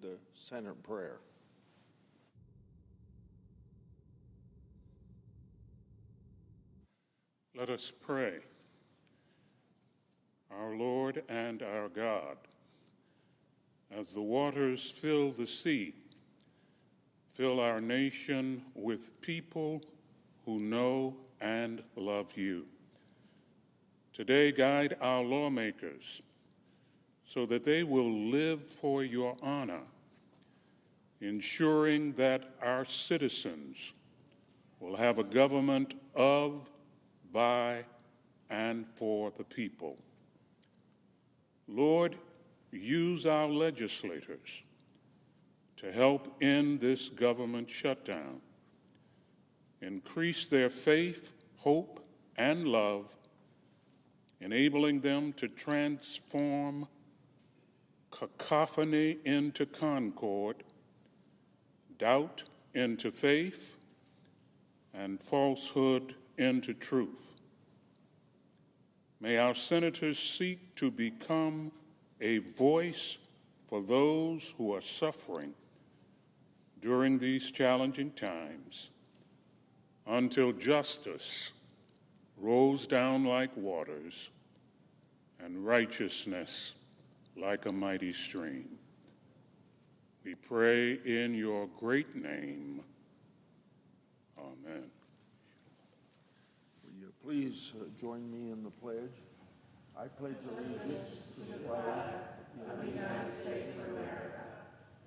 lead the Senate prayer. Let us pray. Our Lord and our God, as the waters fill the sea, fill our nation with people who know and love you. Today, guide our lawmakers so that they will live for your honor, ensuring that our citizens will have a government of, by, and for the people. Lord, use our legislators to help end this government shutdown. Increase their faith, hope, and love, enabling them to transform cacophony into concord, doubt into faith, and falsehood into truth. May our senators seek to become a voice for those who are suffering during these challenging times, until justice rolls down like waters and righteousness like a mighty stream. We pray in your great name. Amen. Will you please join me in the pledge? I pledge allegiance to the flag of the United States of America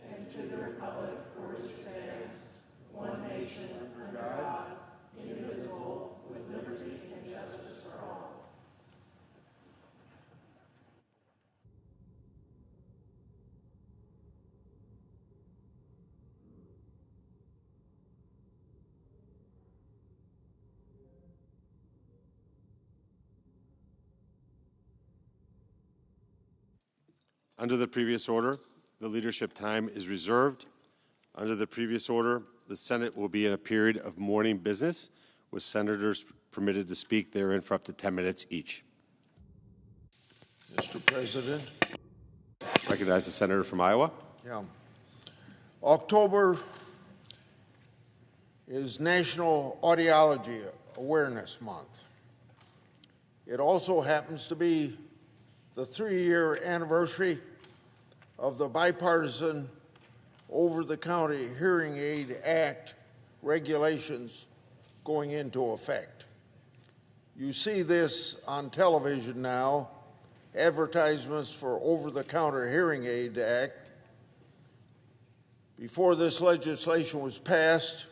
and to the republic for which it stands, one nation under God, indivisible, with liberty and justice for all. Under the previous order, the leadership time is reserved. Under the previous order, the Senate will be in a period of morning business, with senators permitted to speak therein for up to 10 minutes each. Mr. President. Recognize the senator from Iowa. Yeah. October is National Audiology Awareness Month. It also happens to be the 3-year anniversary of the bipartisan Over-the-Counter Hearing Aid Act regulations going into effect. You see this on television now, advertisements for Over-the-Counter Hearing Aid Act. Before this legislation was passed,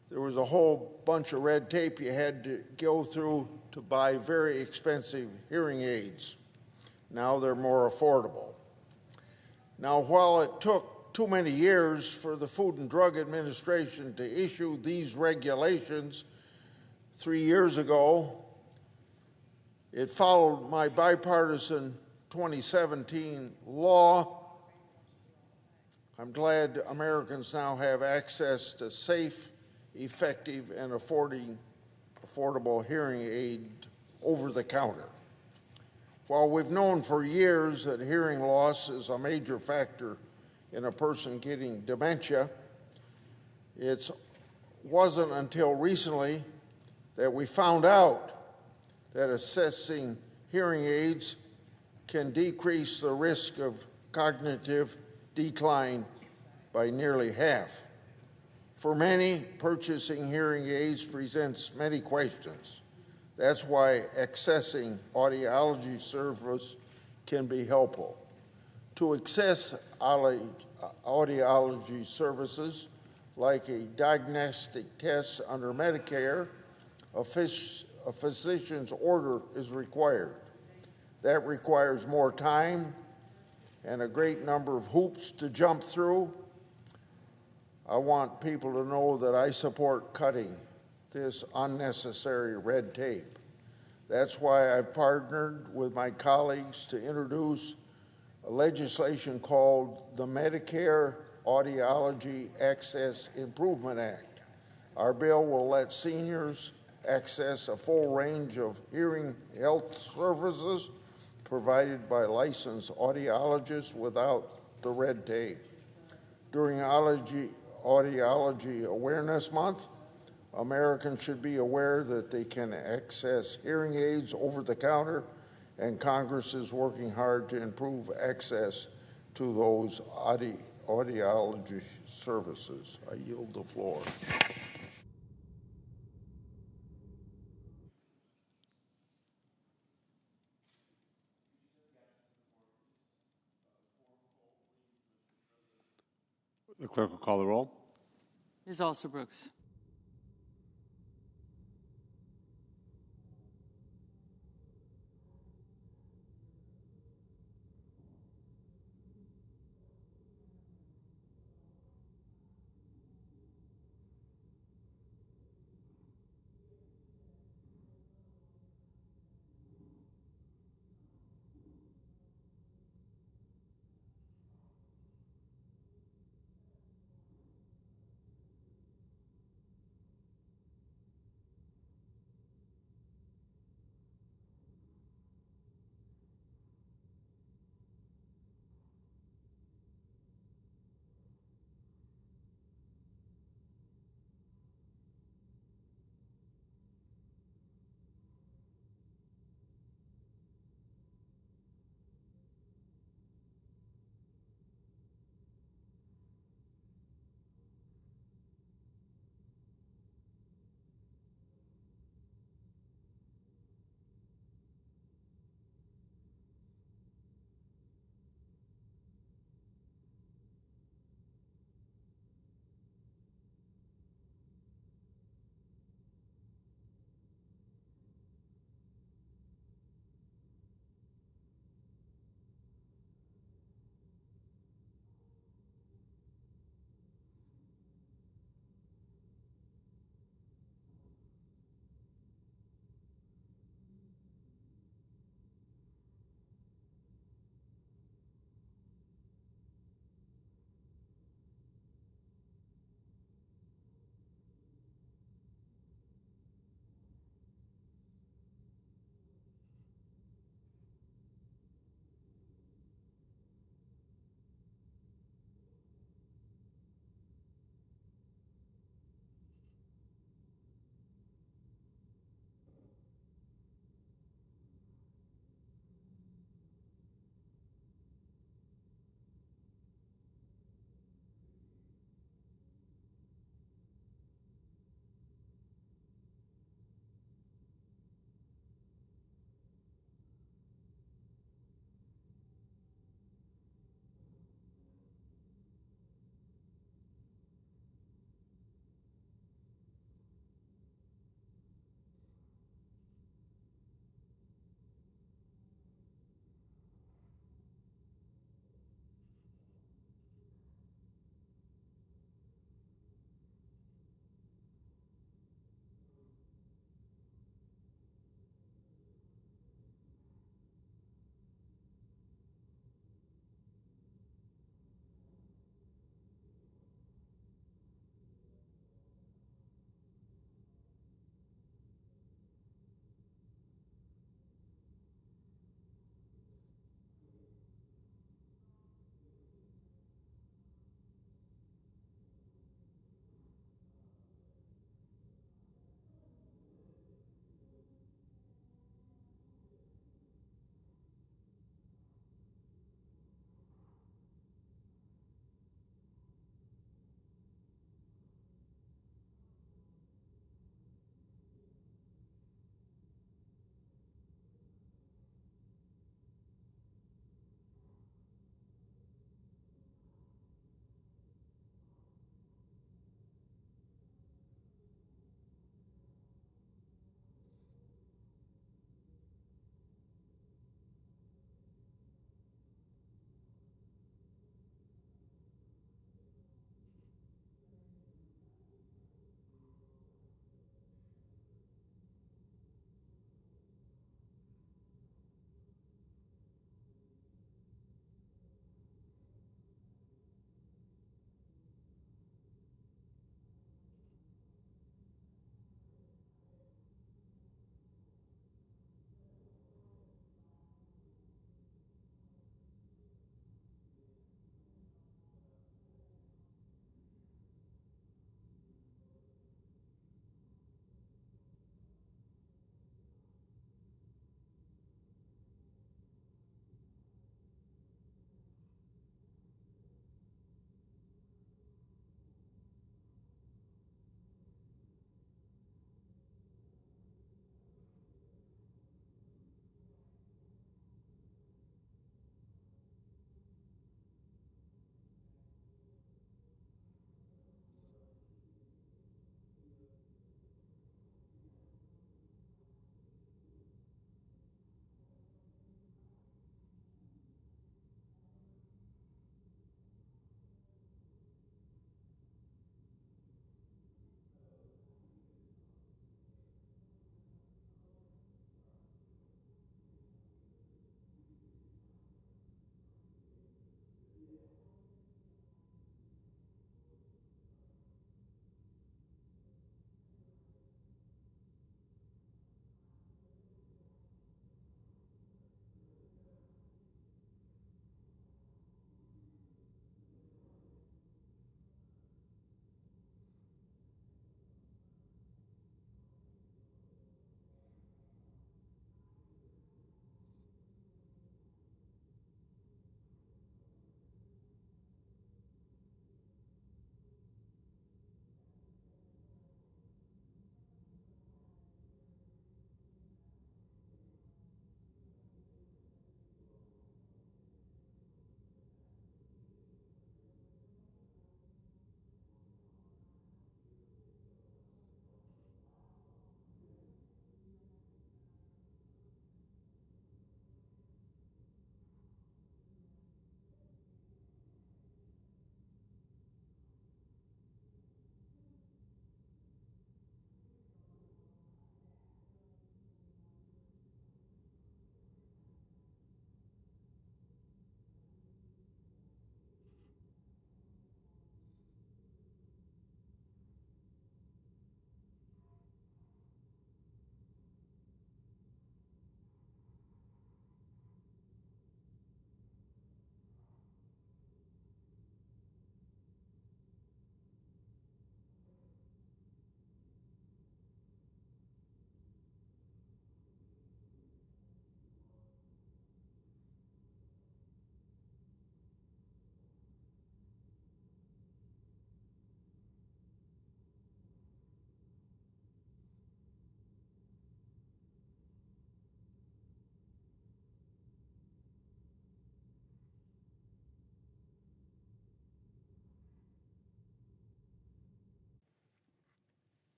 there was a whole bunch of red tape you had to go through to buy very expensive hearing aids. Now they're more affordable. Now, while it took too many years for the Food and Drug Administration to issue these regulations 3 years ago, it followed my bipartisan 2017 law. I'm glad Americans now have access to safe, effective, and affordable hearing aid over the counter. While we've known for years that hearing loss is a major factor in a person getting dementia, it wasn't until recently that we found out that assessing hearing aids can decrease the risk of cognitive decline by nearly half. For many, purchasing hearing aids presents many questions. That's why accessing audiology service can be helpful. To access audiology services, like a diagnostic test under Medicare, a physician's order is required. That requires more time and a great number of hoops to jump through. I want people to know that I support cutting this unnecessary red tape. That's why I've partnered with my colleagues to introduce a legislation called the Medicare Audiology Access Improvement Act. Our bill will let seniors access a full range of hearing health services provided by licensed audiologists without the red tape. During Audiology Awareness Month, Americans should be aware that they can access hearing aids over the counter, and Congress is working hard to improve access to those audiology services. I yield the floor. The clerk will call the roll. Ms. Alsobrooks.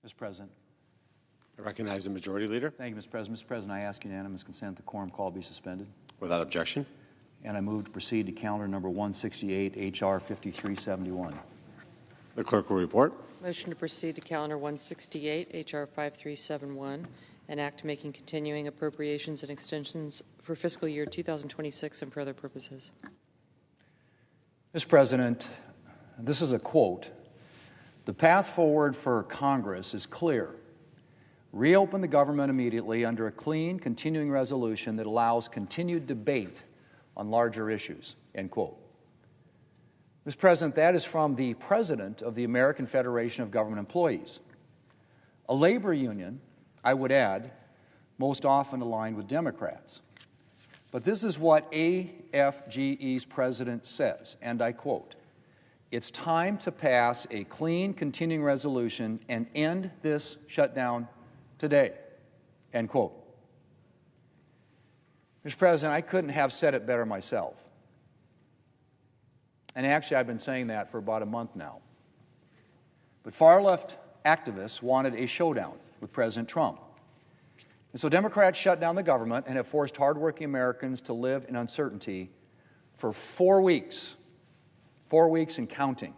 Mr. President. I recognize the Majority Leader. Thank you, Mr. President. Mr. President, I ask unanimous consent the quorum call be suspended. Without objection. And I move to proceed to calendar number 168, H.R. 5371. The clerk will report. Motion to proceed to calendar 168, H.R. 5371, an act making continuing appropriations and extensions for fiscal year 2026 and for other purposes. Mr. President, this is a quote. The path forward for Congress is clear. Reopen the government immediately under a clean, continuing resolution that allows continued debate on larger issues, end quote. Mr. President, that is from the President of the American Federation of Government Employees, a labor union, I would add, most often aligned with Democrats. But this is what AFGE's president says, and I quote, "It's time to pass a clean, continuing resolution and end this shutdown today," end quote. Mr. President, I couldn't have said it better myself. And actually, I've been saying that for about a month now. But far-left activists wanted a showdown with President Trump. And so Democrats shut down the government and have forced hardworking Americans to live in uncertainty for 4 weeks. 4 weeks and counting.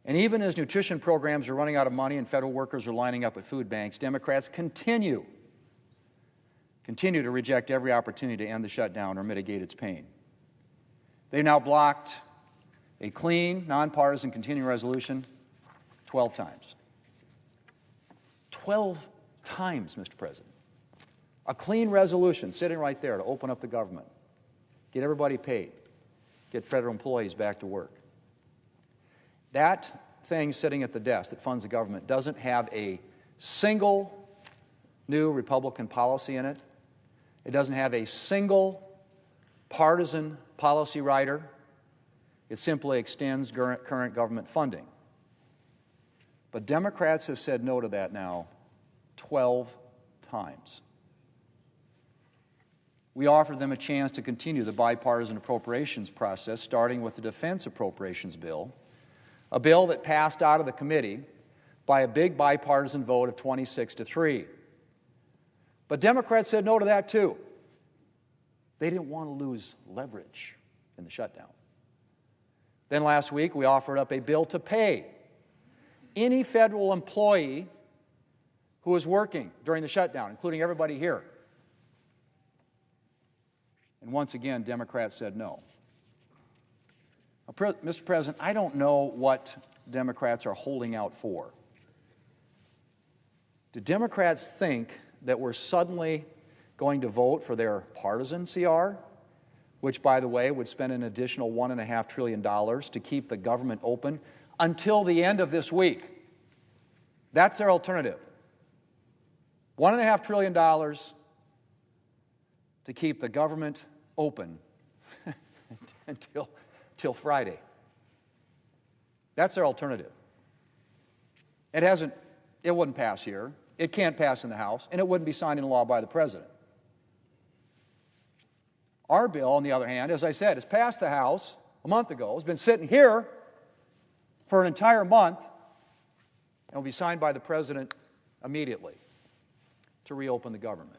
And even as nutrition programs are running out of money and federal workers are lining up at food banks, Democrats continue to reject every opportunity to end the shutdown or mitigate its pain. They've now blocked a clean, nonpartisan continuing resolution 12 times. 12 times, Mr. President. A clean resolution sitting right there to open up the government, get everybody paid, get federal employees back to work. That thing sitting at the desk that funds the government doesn't have a single new Republican policy in it. It doesn't have a single partisan policy writer. It simply extends current government funding. But Democrats have said no to that now 12 times. We offered them a chance to continue the bipartisan appropriations process, starting with the defense appropriations bill, a bill that passed out of the committee by a big bipartisan vote of 26-3. But Democrats said no to that too. They didn't want to lose leverage in the shutdown. Then last week, we offered up a bill to pay any federal employee who was working during the shutdown, including everybody here. And once again, Democrats said no. Now, Mr. President, I don't know what Democrats are holding out for. Do Democrats think that we're suddenly going to vote for their partisan CR, which, by the way, would spend an additional $1.5 trillion to keep the government open until the end of this week? That's their alternative. $1.5 trillion to keep the government open until Friday. That's their alternative. It wouldn't pass here. It can't pass in the House, and it wouldn't be signed into law by the President. Our bill, on the other hand, as I said, has passed the House a month ago, has been sitting here for an entire month, and will be signed by the President immediately to reopen the government.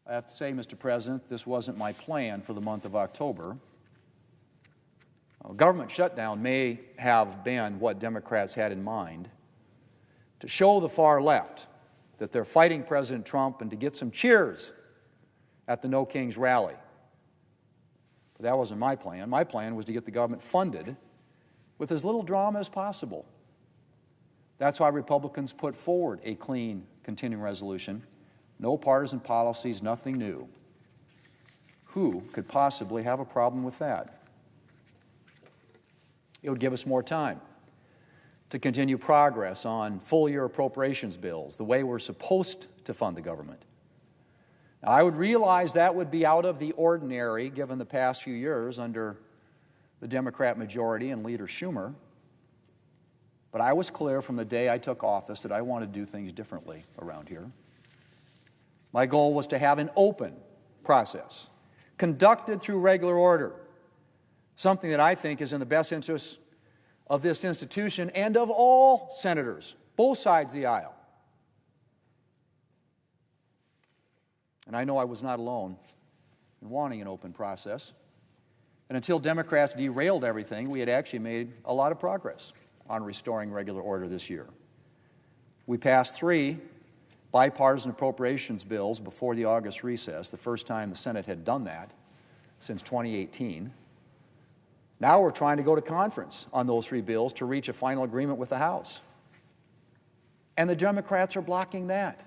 I have to say, Mr. President, this wasn't my plan for the month of October. A government shutdown may have been what Democrats had in mind to show the far left that they're fighting President Trump and to get some cheers at the No Kings rally. But that wasn't my plan. My plan was to get the government funded with as little drama as possible. That's why Republicans put forward a clean, continuing resolution. No partisan policies, nothing new. Who could possibly have a problem with that? It would give us more time to continue progress on full-year appropriations bills, the way we're supposed to fund the government. Now, I would realize that would be out of the ordinary given the past few years under the Democrat majority and Leader Schumer, but I was clear from the day I took office that I wanted to do things differently around here. My goal was to have an open process, conducted through regular order, something that I think is in the best interest of this institution and of all senators, both sides of the aisle. And I know I was not alone in wanting an open process. And until Democrats derailed everything, we had actually made a lot of progress on restoring regular order this year. We passed 3 bipartisan appropriations bills before the August recess, the first time the Senate had done that since 2018. Now we're trying to go to conference on those 3 bills to reach a final agreement with the House. And the Democrats are blocking that.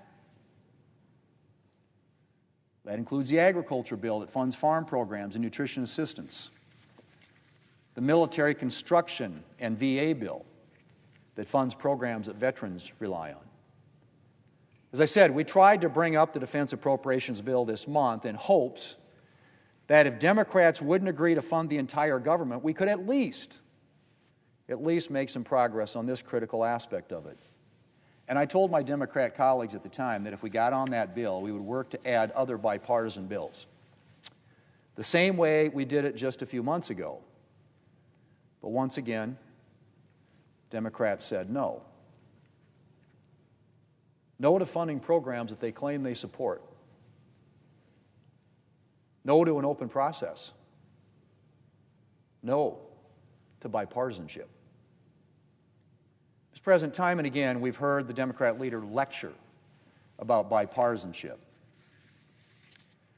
That includes the agriculture bill that funds farm programs and nutrition assistance, the military construction and VA bill that funds programs that veterans rely on. As I said, we tried to bring up the defense appropriations bill this month in hopes that if Democrats wouldn't agree to fund the entire government, we could at least make some progress on this critical aspect of it. And I told my Democrat colleagues at the time that if we got on that bill, we would work to add other bipartisan bills, the same way we did it just a few months ago. But once again, Democrats said no. No to funding programs that they claim they support. No to an open process. No to bipartisanship. Mr. President, time and again, we've heard the Democrat leader lecture about bipartisanship.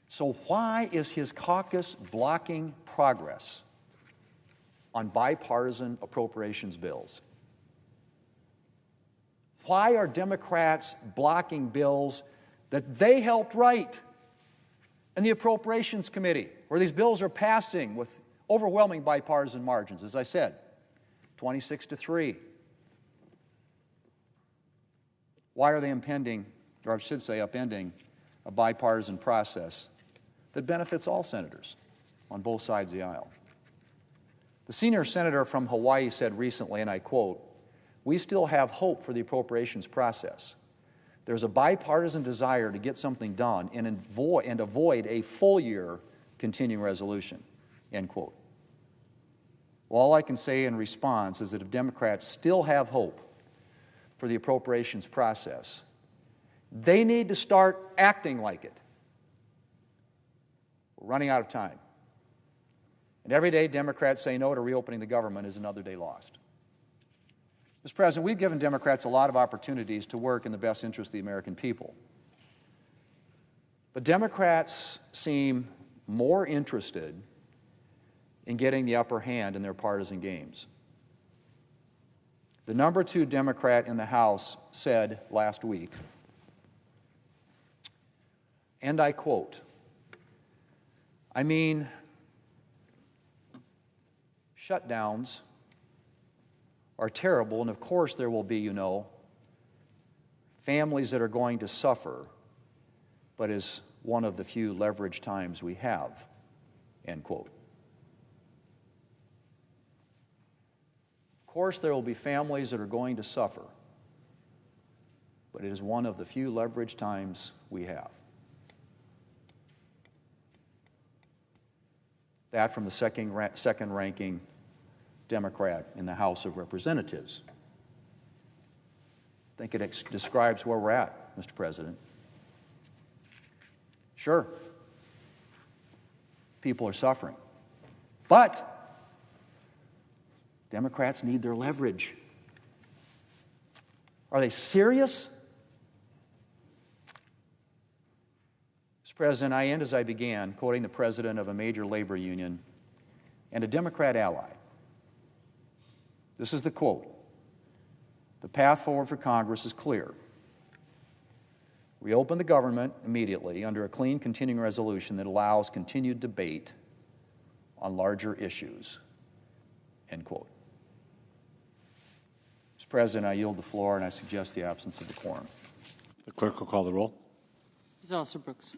So why is his caucus blocking progress on bipartisan appropriations bills? Why are Democrats blocking bills that they helped write in the Appropriations Committee, where these bills are passing with overwhelming bipartisan margins? As I said, 26-3. Why are they upending a bipartisan process that benefits all senators on both sides of the aisle? The senior senator from Hawaii said recently, and I quote, "We still have hope for the appropriations process. There's a bipartisan desire to get something done and avoid a full-year continuing resolution," end quote. Well, all I can say in response is that if Democrats still have hope for the appropriations process, they need to start acting like it. We're running out of time. And every day Democrats say no to reopening the government is another day lost. Mr. President, we've given Democrats a lot of opportunities to work in the best interest of the American people. But Democrats seem more interested in getting the upper hand in their partisan games. The number 2 Democrat in the House said last week, and I quote, "I mean, shutdowns are terrible, and of course there will be, families that are going to suffer, but is one of the few leverage times we have," end quote. Of course there will be families that are going to suffer, but it is one of the few leverage times we have. That from the second-ranking Democrat in the House of Representatives. I think it describes where we're at, Mr. President. Sure, people are suffering, but Democrats need their leverage. Are they serious? Mr. President, I end as I began, quoting the president of a major labor union and a Democrat ally. This is the quote: "The path forward for Congress is clear. Reopen the government immediately under a clean continuing resolution that allows continued debate on larger issues," end quote. Mr. President, I yield the floor and I suggest the absence of the quorum. The clerk will call the roll. Ms. Alston-Brooks.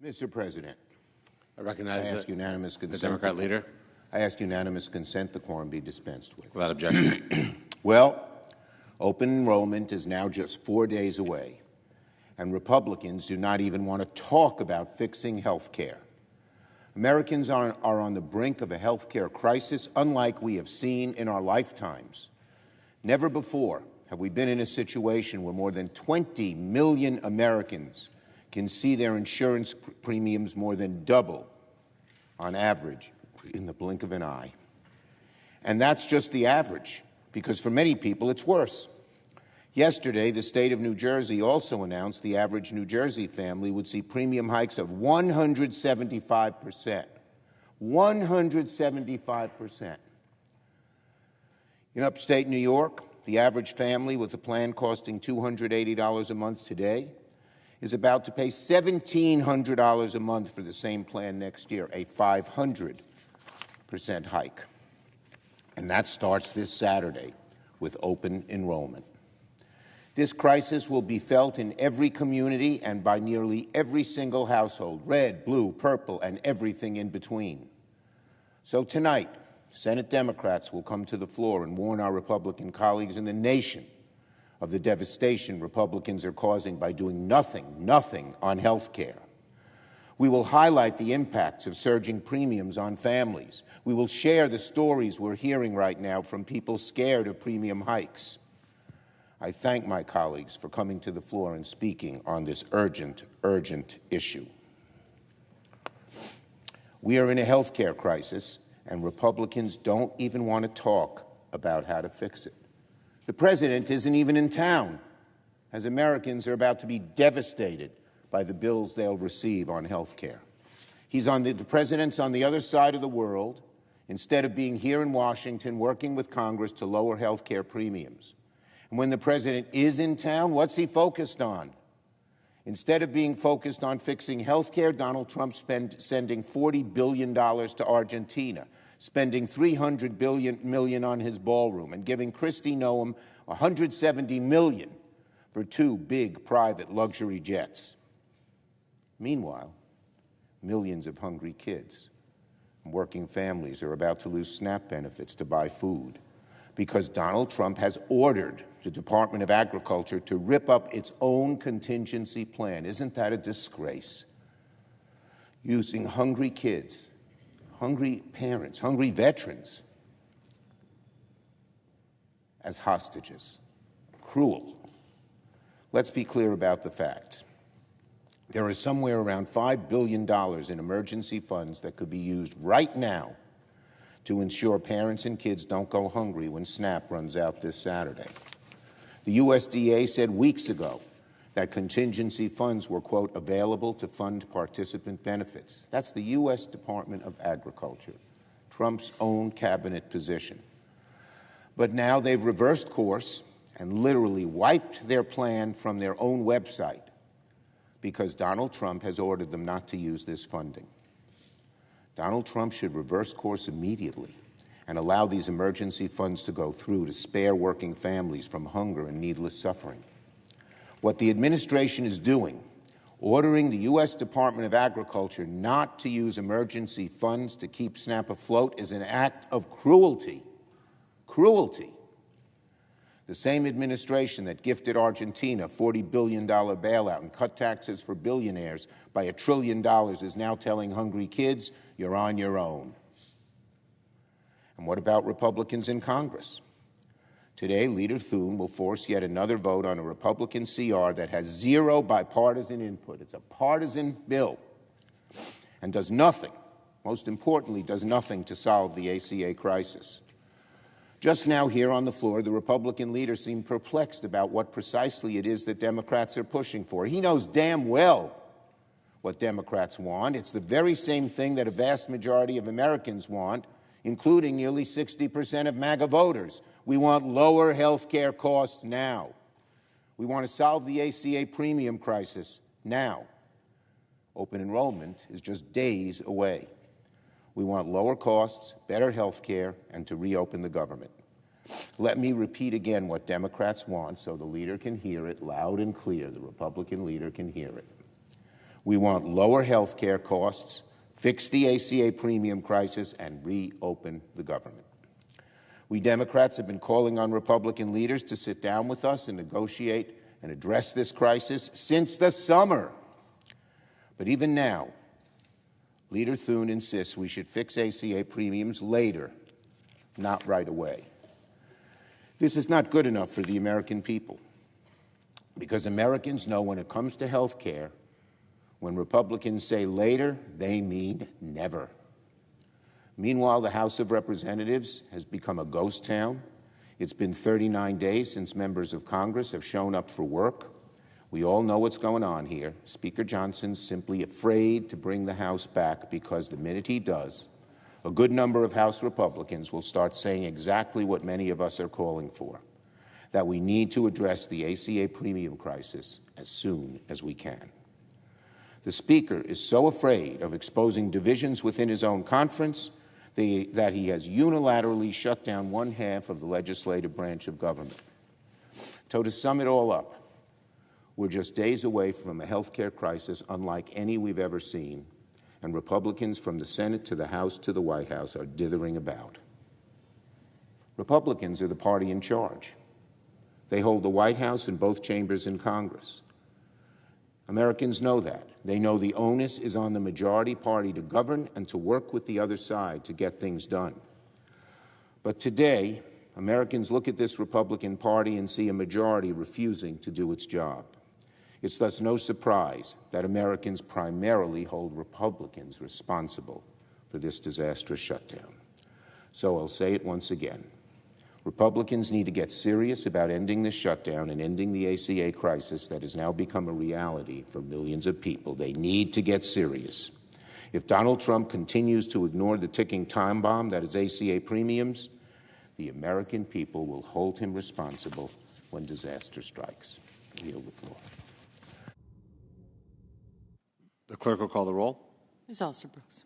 Mr. President, I recognize I ask unanimous the consent. Democrat leader. I ask unanimous consent the quorum be dispensed with. Without objection. Well, open enrollment is now just 4 days away, and Republicans do not even want to talk about fixing health care. Americans are on the brink of a health care crisis unlike we have seen in our lifetimes. Never before have we been in a situation where more than 20 million Americans can see their insurance premiums more than double on average in the blink of an eye. And that's just the average, because for many people it's worse. Yesterday, the state of New Jersey also announced the average New Jersey family would see premium hikes of 175%. 175%. In upstate New York, the average family with a plan costing $280 a month today is about to pay $1,700 a month for the same plan next year, a 500% hike. And that starts this Saturday with open enrollment. This crisis will be felt in every community and by nearly every single household, red, blue, purple, and everything in between. So tonight, Senate Democrats will come to the floor and warn our Republican colleagues in the nation of the devastation Republicans are causing by doing nothing on health care. We will highlight the impacts of surging premiums on families. We will share the stories we're hearing right now from people scared of premium hikes. I thank my colleagues for coming to the floor and speaking on this urgent issue. We are in a health care crisis, and Republicans don't even want to talk about how to fix it. The president isn't even in town, as Americans are about to be devastated by the bills they'll receive on health care. The president's on the other side of the world, instead of being here in Washington working with Congress to lower health care premiums. And when the president is in town, what's he focused on? Instead of being focused on fixing health care, Donald Trump's sending $40 billion to Argentina, spending $300 million on his ballroom, and giving Kristi Noem $170 million for 2 big private luxury jets. Meanwhile, millions of hungry kids and working families are about to lose SNAP benefits to buy food because Donald Trump has ordered the Department of Agriculture to rip up its own contingency plan. Isn't that a disgrace? Using hungry kids, hungry parents, hungry veterans as hostages. Cruel. Let's be clear about the facts. There is somewhere around $5 billion in emergency funds that could be used right now to ensure parents and kids don't go hungry when SNAP runs out this Saturday. The USDA said weeks ago that contingency funds were, quote, available to fund participant benefits. That's the U.S. Department of Agriculture, Trump's own cabinet position. But now they've reversed course and literally wiped their plan from their own website because Donald Trump has ordered them not to use this funding. Donald Trump should reverse course immediately and allow these emergency funds to go through to spare working families from hunger and needless suffering. What the administration is doing, ordering the U.S. Department of Agriculture not to use emergency funds to keep SNAP afloat, is an act of cruelty. Cruelty. The same administration that gifted Argentina a $40 billion bailout and cut taxes for billionaires by $1 trillion is now telling hungry kids, you're on your own. And what about Republicans in Congress? Today, Leader Thune will force yet another vote on a Republican CR that has zero bipartisan input. It's a partisan bill and does nothing, most importantly, does nothing to solve the ACA crisis. Just now here on the floor, the Republican leader seemed perplexed about what precisely it is that Democrats are pushing for. He knows damn well what Democrats want. It's the very same thing that a vast majority of Americans want, including nearly 60% of MAGA voters. We want lower health care costs now. We want to solve the ACA premium crisis now. Open enrollment is just days away. We want lower costs, better health care, and to reopen the government. Let me repeat again what Democrats want so the leader can hear it loud and clear, the Republican leader can hear it. We want lower health care costs, fix the ACA premium crisis, and reopen the government. We Democrats have been calling on Republican leaders to sit down with us and negotiate and address this crisis since the summer. But even now, Leader Thune insists we should fix ACA premiums later, not right away. This is not good enough for the American people, because Americans know when it comes to health care, when Republicans say later, they mean never. Meanwhile, the House of Representatives has become a ghost town. It's been 39 days since members of Congress have shown up for work. We all know what's going on here. Speaker Johnson's simply afraid to bring the House back because the minute he does, a good number of House Republicans will start saying exactly what many of us are calling for, that we need to address the ACA premium crisis as soon as we can. The Speaker is so afraid of exposing divisions within his own conference that he has unilaterally shut down one half of the legislative branch of government. So to sum it all up, we're just days away from a health care crisis unlike any we've ever seen, and Republicans from the Senate to the House to the White House are dithering about. Republicans are the party in charge. They hold the White House and both chambers in Congress. Americans know that. They know the onus is on the majority party to govern and to work with the other side to get things done. But today, Americans look at this Republican Party and see a majority refusing to do its job. It's thus no surprise that Americans primarily hold Republicans responsible for this disastrous shutdown. So I'll say it once again. Republicans need to get serious about ending this shutdown and ending the ACA crisis that has now become a reality for millions of people. They need to get serious. If Donald Trump continues to ignore the ticking time bomb that is ACA premiums, the American people will hold him responsible when disaster strikes. I yield the floor. The clerk will call the roll. Ms. Alston-Brooks.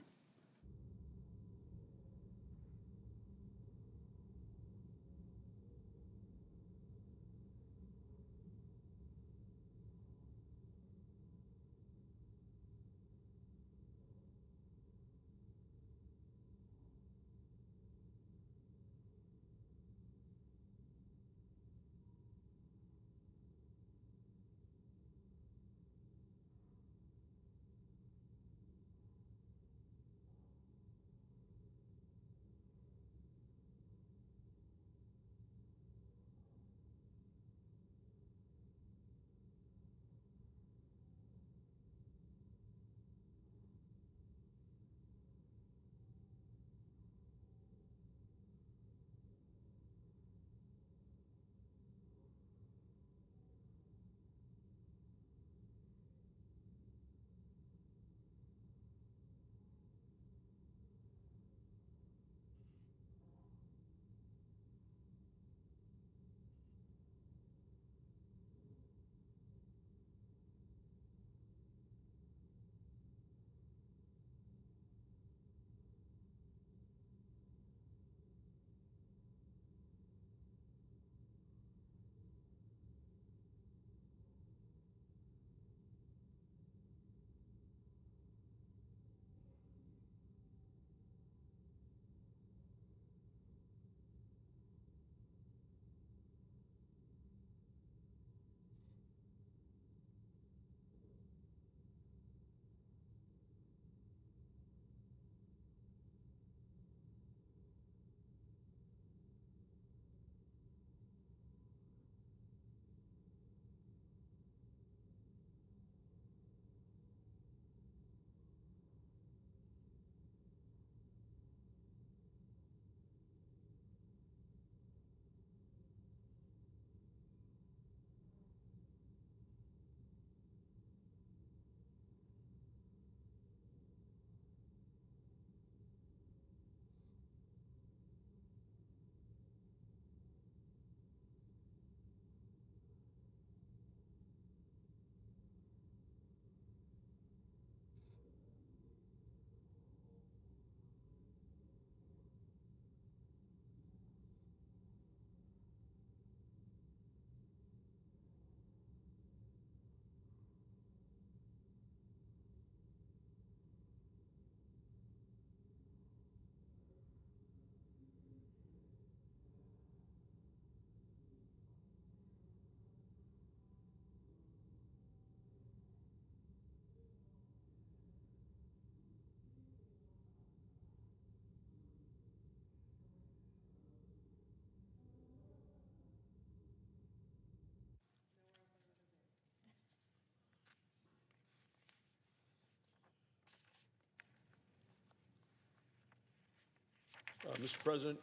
Mr. President,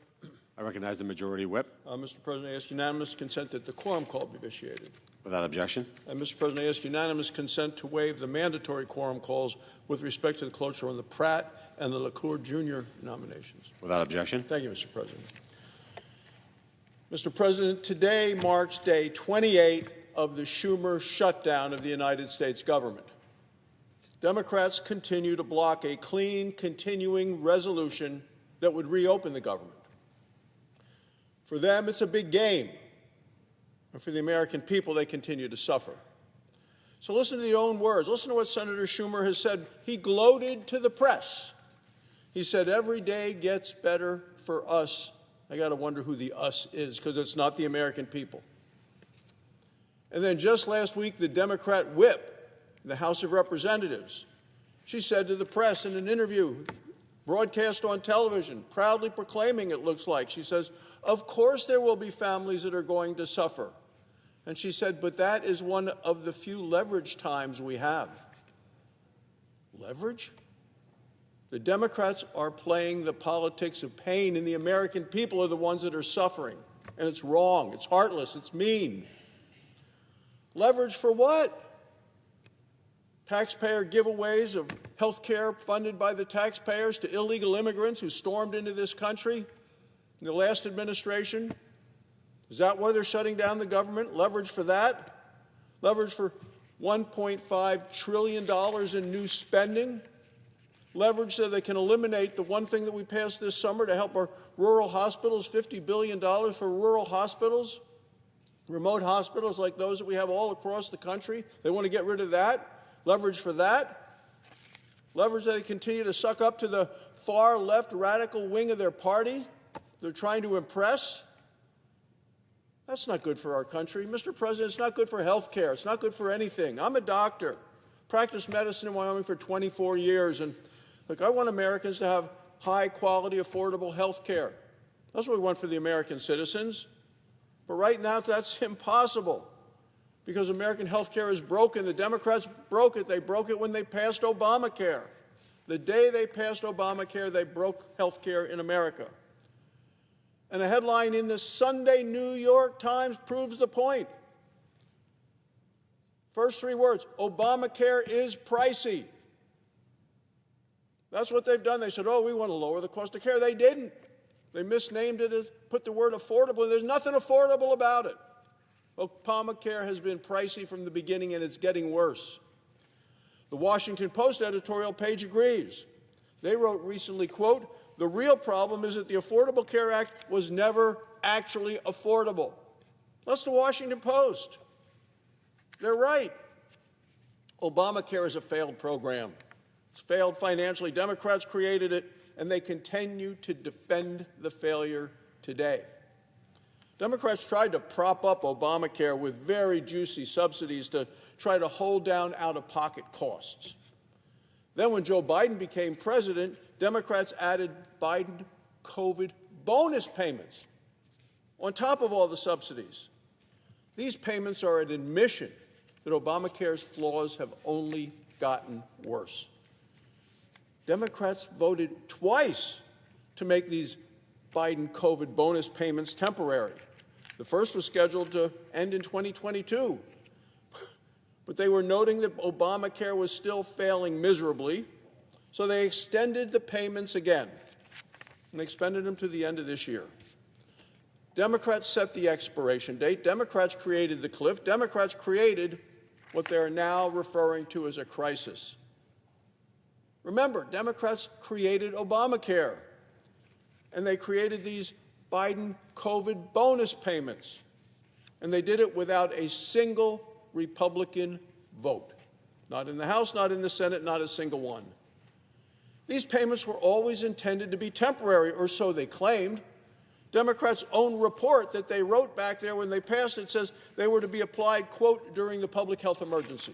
I recognize the Majority Whip. Mr. President, I ask unanimous consent that the quorum call be vitiated. Without objection. Mr. President, I ask unanimous consent to waive the mandatory quorum calls with respect to the cloture on the Pratt and the LaCour Jr. nominations. Without objection. Thank you, Mr. President. Mr. President, today marks day 28 of the Schumer shutdown of the United States government. Democrats continue to block a clean, continuing resolution that would reopen the government. For them, it's a big game. And for the American people, they continue to suffer. So listen to the own words. Listen to what Senator Schumer has said. He gloated to the press. He said, every day gets better for us. I got to wonder who the us is, because it's not the American people. And then just last week, the Democrat whip in the House of Representatives, she said to the press in an interview, broadcast on television, proudly proclaiming, it looks like, she says, of course there will be families that are going to suffer. And she said, but that is one of the few leverage times we have. Leverage? The Democrats are playing the politics of pain, and the American people are the ones that are suffering. And it's wrong, it's heartless, it's mean. Leverage for what? Taxpayer giveaways of health care funded by the taxpayers to illegal immigrants who stormed into this country in the last administration? Is that why they're shutting down the government? Leverage for that? Leverage for $1.5 trillion in new spending? Leverage so they can eliminate the one thing that we passed this summer to help our rural hospitals, $50 billion for rural hospitals, remote hospitals like those that we have all across the country. They want to get rid of that. Leverage for that. Leverage that they continue to suck up to the far left radical wing of their party they're trying to impress. That's not good for our country. Mr. President, it's not good for health care. It's not good for anything. I'm a doctor, practiced medicine in Wyoming for 24 years, and look, I want Americans to have high-quality, affordable health care. That's what we want for the American citizens. But right now, that's impossible because American health care is broken. The Democrats broke it. They broke it when they passed Obamacare. The day they passed Obamacare, they broke health care in America. And a headline in the Sunday New York Times proves the point. First three words, Obamacare is pricey. That's what they've done. They said, oh, we want to lower the cost of care. They didn't. They misnamed it, as put the word affordable, and there's nothing affordable about it. Obamacare has been pricey from the beginning, and it's getting worse. The Washington Post editorial page agrees. They wrote recently, quote, the real problem is that the Affordable Care Act was never actually affordable. That's the Washington Post. They're right. Obamacare is a failed program. It's failed financially. Democrats created it, and they continue to defend the failure today. Democrats tried to prop up Obamacare with very juicy subsidies to try to hold down out-of-pocket costs. Then when Joe Biden became president, Democrats added Biden COVID bonus payments on top of all the subsidies. These payments are an admission that Obamacare's flaws have only gotten worse. Democrats voted twice to make these Biden COVID bonus payments temporary. The first was scheduled to end in 2022, but they were noting that Obamacare was still failing miserably, so they extended the payments again, and they extended them to the end of this year. Democrats set the expiration date. Democrats created the cliff. Democrats created what they're now referring to as a crisis. Remember, Democrats created Obamacare, and they created these Biden COVID bonus payments, and they did it without a single Republican vote. Not in the House, not in the Senate, not a single one. These payments were always intended to be temporary, or so they claimed. Democrats' own report that they wrote back there when they passed it says they were to be applied, quote, during the public health emergency.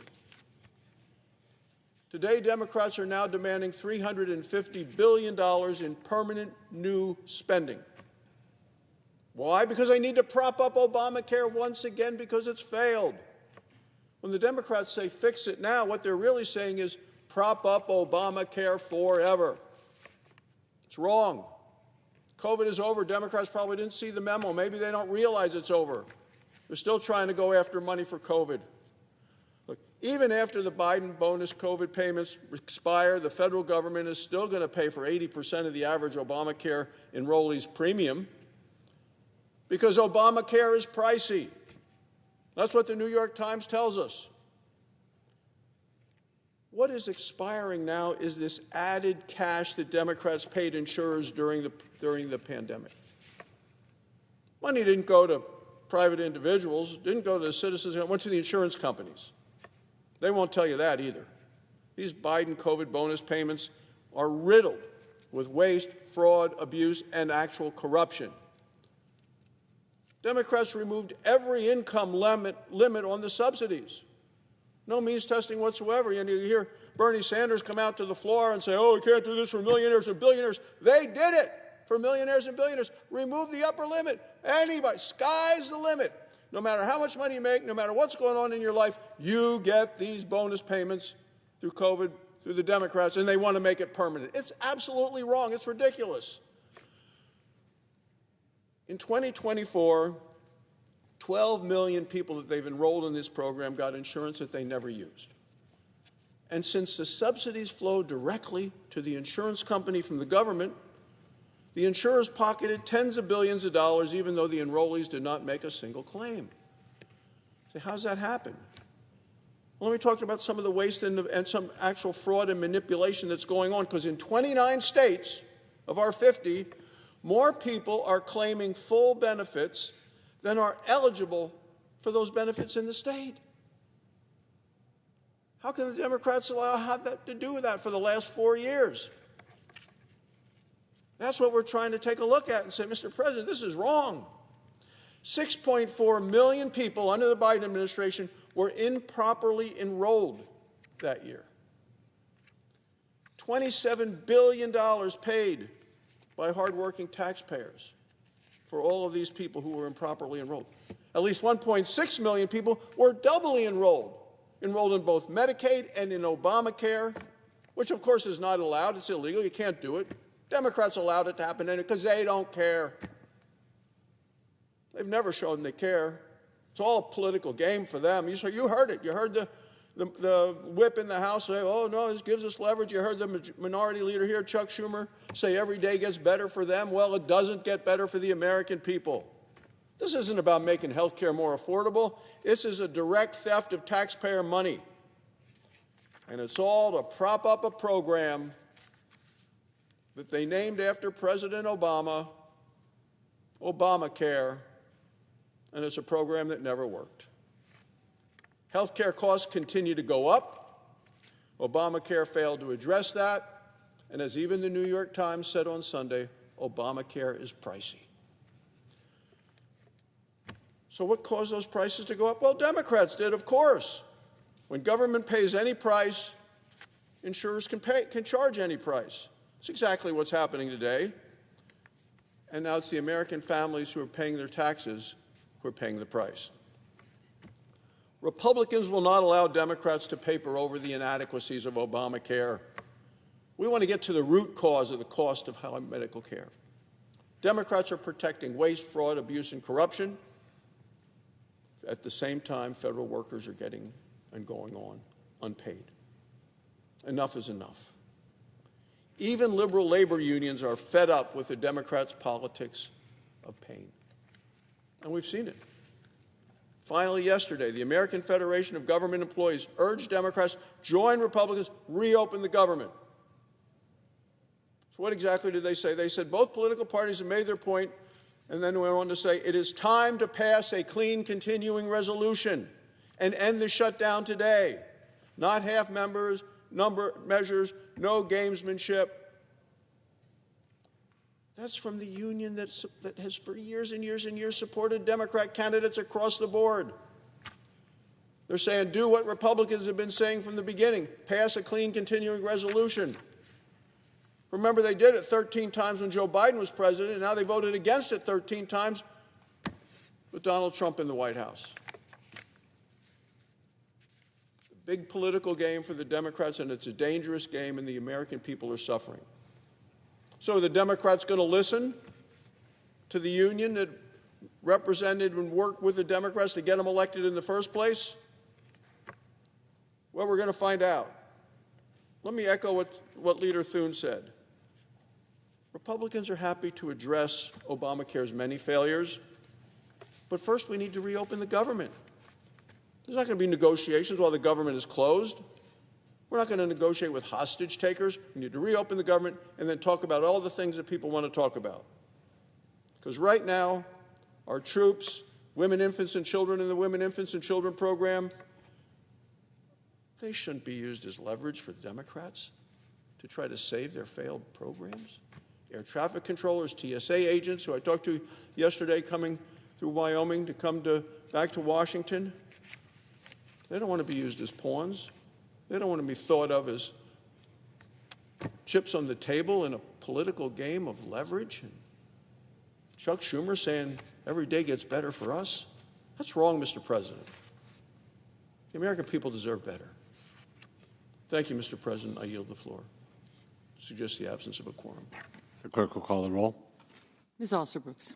Today, Democrats are now demanding $350 billion in permanent new spending. Why? Because they need to prop up Obamacare once again because it's failed. When the Democrats say fix it now, what they're really saying is prop up Obamacare forever. It's wrong. COVID is over. Democrats probably didn't see the memo. Maybe they don't realize it's over. They're still trying to go after money for COVID. Look, even after the Biden bonus COVID payments expire, the federal government is still going to pay for 80% of the average Obamacare enrollee's premium because Obamacare is pricey. That's what the New York Times tells us. What is expiring now is this added cash that Democrats paid insurers during the pandemic. Money didn't go to private individuals, didn't go to the citizens, it went to the insurance companies. They won't tell you that either. These Biden COVID bonus payments are riddled with waste, fraud, abuse, and actual corruption. Democrats removed every income limit on the subsidies. No means testing whatsoever. And you hear Bernie Sanders come out to the floor and say, oh, we can't do this for millionaires and billionaires. They did it for millionaires and billionaires. Remove the upper limit. Anybody, sky's the limit. No matter how much money you make, no matter what's going on in your life, you get these bonus payments through COVID, through the Democrats, and they want to make it permanent. It's absolutely wrong. It's ridiculous. In 2024, 12 million people that they've enrolled in this program got insurance that they never used. And since the subsidies flow directly to the insurance company from the government, the insurers pocketed tens of billions of dollars even though the enrollees did not make a single claim. So how does that happen? Well, let me talk about some of the waste and some actual fraud and manipulation that's going on, because in 29 states of our 50, more people are claiming full benefits than are eligible for those benefits in the state. How can the Democrats have that to do with that for the last 4 years? That's what we're trying to take a look at and say, Mr. President, this is wrong. 6.4 million people under the Biden administration were improperly enrolled that year. $27 billion paid by hardworking taxpayers for all of these people who were improperly enrolled. At least 1.6 million people were doubly enrolled in both Medicaid and in Obamacare, which of course is not allowed. It's illegal. You can't do it. Democrats allowed it to happen because they don't care. They've never shown they care. It's all a political game for them. You heard it. You heard the whip in the House say, oh, no, this gives us leverage. You heard the minority leader here, Chuck Schumer, say every day gets better for them. Well, it doesn't get better for the American people. This isn't about making health care more affordable. This is a direct theft of taxpayer money. And it's all to prop up a program that they named after President Obama, Obamacare, and it's a program that never worked. Health care costs continue to go up. Obamacare failed to address that. And as even the New York Times said on Sunday, Obamacare is pricey. So what caused those prices to go up? Well, Democrats did, of course. When government pays any price, insurers can charge any price. It's exactly what's happening today. And now it's the American families who are paying their taxes who are paying the price. Republicans will not allow Democrats to paper over the inadequacies of Obamacare. We want to get to the root cause of the cost of high medical care. Democrats are protecting waste, fraud, abuse, and corruption. At the same time, federal workers are getting and going on unpaid. Enough is enough. Even liberal labor unions are fed up with the Democrats' politics of pain. And we've seen it. Finally, yesterday, the American Federation of Government Employees urged Democrats join Republicans, reopen the government. So what exactly did they say? They said both political parties have made their point, and then went on to say it is time to pass a clean continuing resolution and end the shutdown today. Not half measures, no gamesmanship. That's from the union that has for years and years and years supported Democrat candidates across the board. They're saying do what Republicans have been saying from the beginning, pass a clean continuing resolution. Remember, they did it 13 times when Joe Biden was president, and now they voted against it 13 times with Donald Trump in the White House. It's a big political game for the Democrats, and it's a dangerous game, and the American people are suffering. So are the Democrats going to listen to the union that represented and worked with the Democrats to get them elected in the first place? Well, we're going to find out. Let me echo what Leader Thune said. Republicans are happy to address Obamacare's many failures, but first we need to reopen the government. There's not going to be negotiations while the government is closed. We're not going to negotiate with hostage takers. We need to reopen the government and then talk about all the things that people want to talk about. Because right now, our troops, women, infants, and children in the Women, Infants, and Children program, they shouldn't be used as leverage for the Democrats to try to save their failed programs. Air traffic controllers, TSA agents who I talked to yesterday coming through Wyoming to come back to Washington, they don't want to be used as pawns. They don't want to be thought of as chips on the table in a political game of leverage. And Chuck Schumer saying every day gets better for us. That's wrong, Mr. President. The American people deserve better. Thank you, Mr. President. I yield the floor. Suggest the absence of a quorum. The clerk will call the roll. Ms. Alsterbrooks.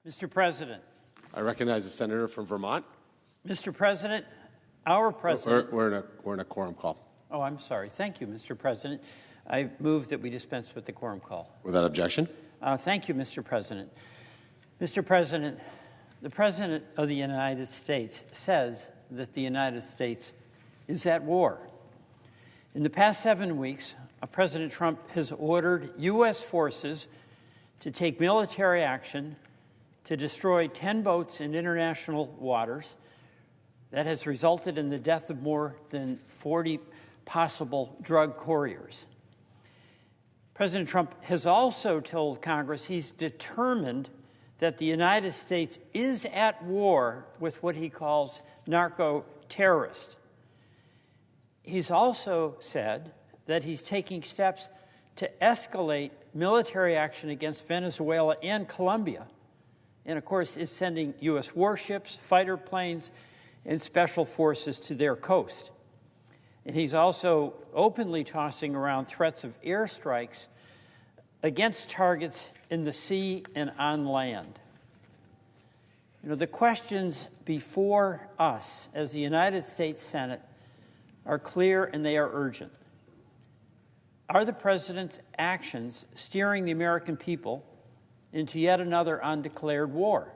Mr. President. I recognize the senator from Vermont. Mr. President, our president. We're in a quorum call. Oh, I'm sorry. Thank you, Mr. President. I move that we dispense with the quorum call. Without objection. Thank you, Mr. President. Mr. President, the President of the United States says that the United States is at war. In the past 7 weeks, President Trump has ordered U.S. forces to take military action to destroy 10 boats in international waters. That has resulted in the death of more than 40 possible drug couriers. President Trump has also told Congress he's determined that the United States is at war with what he calls narco-terrorists. He's also said that he's taking steps to escalate military action against Venezuela and Colombia, and of course is sending U.S. warships, fighter planes, and special forces to their coast. And he's also openly tossing around threats of airstrikes against targets in the sea and on land. You know, the questions before us as the United States Senate are clear and they are urgent. Are the president's actions steering the American people into yet another undeclared war?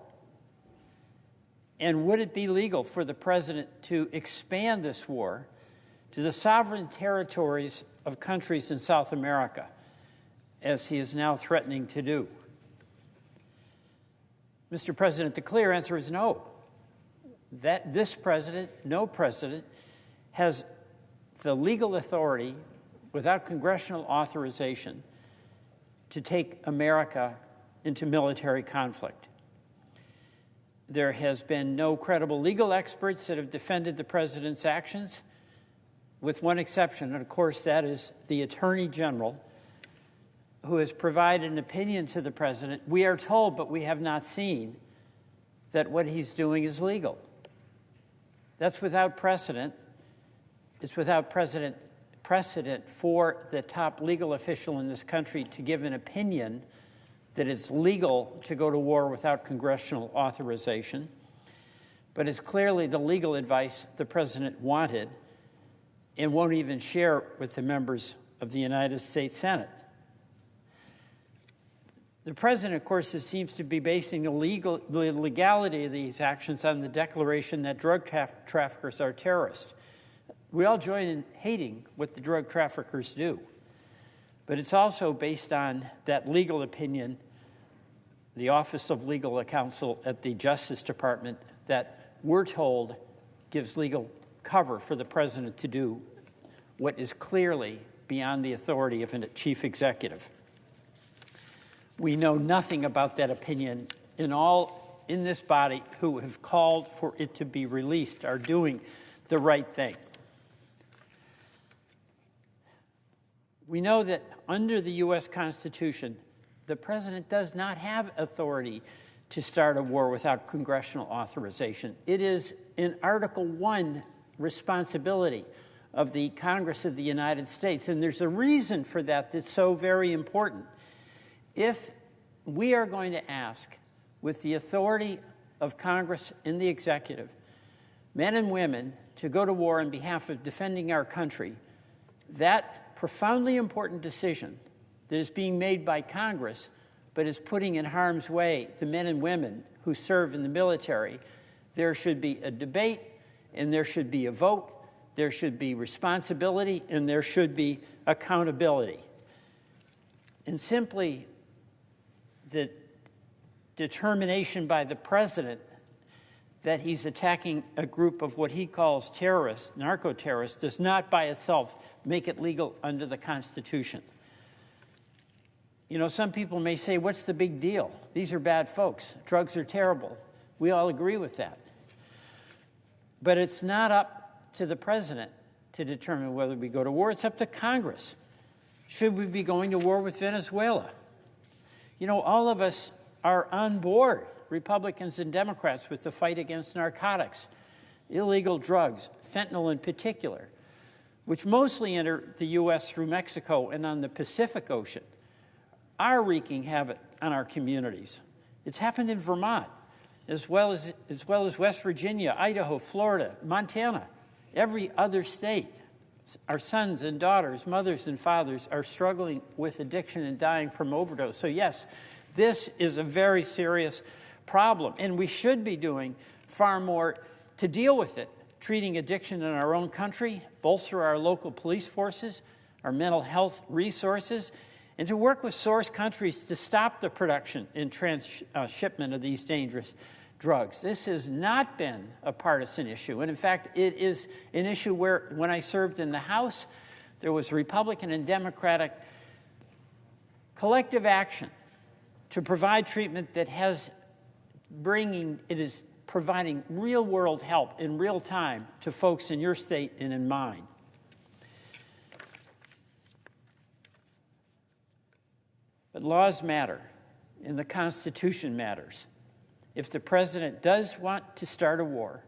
And would it be legal for the president to expand this war to the sovereign territories of countries in South America, as he is now threatening to do? Mr. President, the clear answer is no. That this president, no president, has the legal authority without congressional authorization to take America into military conflict. There has been no credible legal experts that have defended the president's actions, with one exception, and of course that is the Attorney General, who has provided an opinion to the president. We are told, but we have not seen, that what he's doing is legal. That's without precedent. It's without precedent for the top legal official in this country to give an opinion that it's legal to go to war without congressional authorization. But it's clearly the legal advice the president wanted and won't even share with the members of the United States Senate. The president, of course, seems to be basing the legality of these actions on the declaration that drug traffickers are terrorists. We all join in hating what the drug traffickers do. But it's also based on that legal opinion, the Office of Legal Counsel at the Justice Department, that we're told gives legal cover for the president to do what is clearly beyond the authority of a chief executive. We know nothing about that opinion, and all in this body who have called for it to be released are doing the right thing. We know that under the U.S. Constitution, the president does not have authority to start a war without congressional authorization. It is an Article I responsibility of the Congress of the United States, and there's a reason for that that's so very important. If we are going to ask, with the authority of Congress and the executive, men and women to go to war on behalf of defending our country, that profoundly important decision that is being made by Congress but is putting in harm's way the men and women who serve in the military, there should be a debate and there should be a vote, there should be responsibility, and there should be accountability. And simply the determination by the president that he's attacking a group of what he calls terrorists, narco-terrorists, does not by itself make it legal under the Constitution. You know, some people may say, what's the big deal? These are bad folks. Drugs are terrible. We all agree with that. But it's not up to the president to determine whether we go to war. It's up to Congress. Should we be going to war with Venezuela? You know, all of us are on board, Republicans and Democrats, with the fight against narcotics, illegal drugs, fentanyl in particular, which mostly enter the U.S. through Mexico and on the Pacific Ocean, are wreaking havoc on our communities. It's happened in Vermont, as well as West Virginia, Idaho, Florida, Montana, every other state. Our sons and daughters, mothers and fathers are struggling with addiction and dying from overdose. So yes, this is a very serious problem, and we should be doing far more to deal with it, treating addiction in our own country, bolster our local police forces, our mental health resources, and to work with source countries to stop the production and transshipment of these dangerous drugs. This has not been a partisan issue, and in fact, it is an issue where, when I served in the House, there was Republican and Democratic collective action to provide treatment that is providing real-world help in real time to folks in your state and in mine. But laws matter, and the Constitution matters. If the president does want to start a war,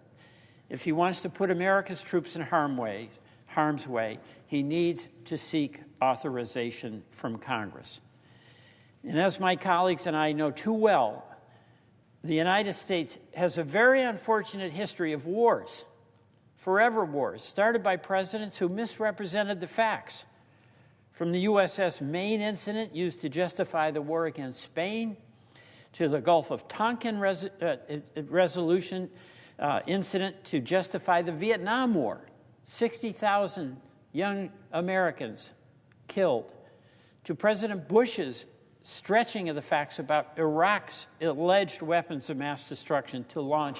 if he wants to put America's troops in harm's way, he needs to seek authorization from Congress. And as my colleagues and I know too well, the United States has a very unfortunate history of wars, forever wars, started by presidents who misrepresented the facts. From the USS Maine incident used to justify the war against Spain, to the Gulf of Tonkin resolution incident to justify the Vietnam War, 60,000 young Americans killed, to President Bush's stretching of the facts about Iraq's alleged weapons of mass destruction to launch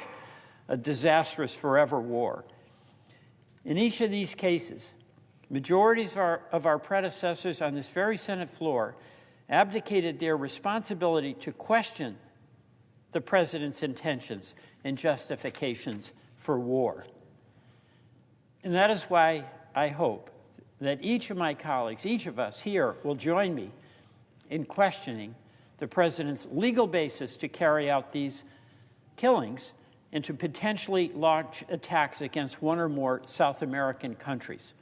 a disastrous forever war. In each of these cases, majorities of our predecessors on this very Senate floor abdicated their responsibility to question the president's intentions and justifications for war. And that is why I hope that each of my colleagues, each of us here, will join me in questioning the president's legal basis to carry out these killings and to potentially launch attacks against one or more South American countries.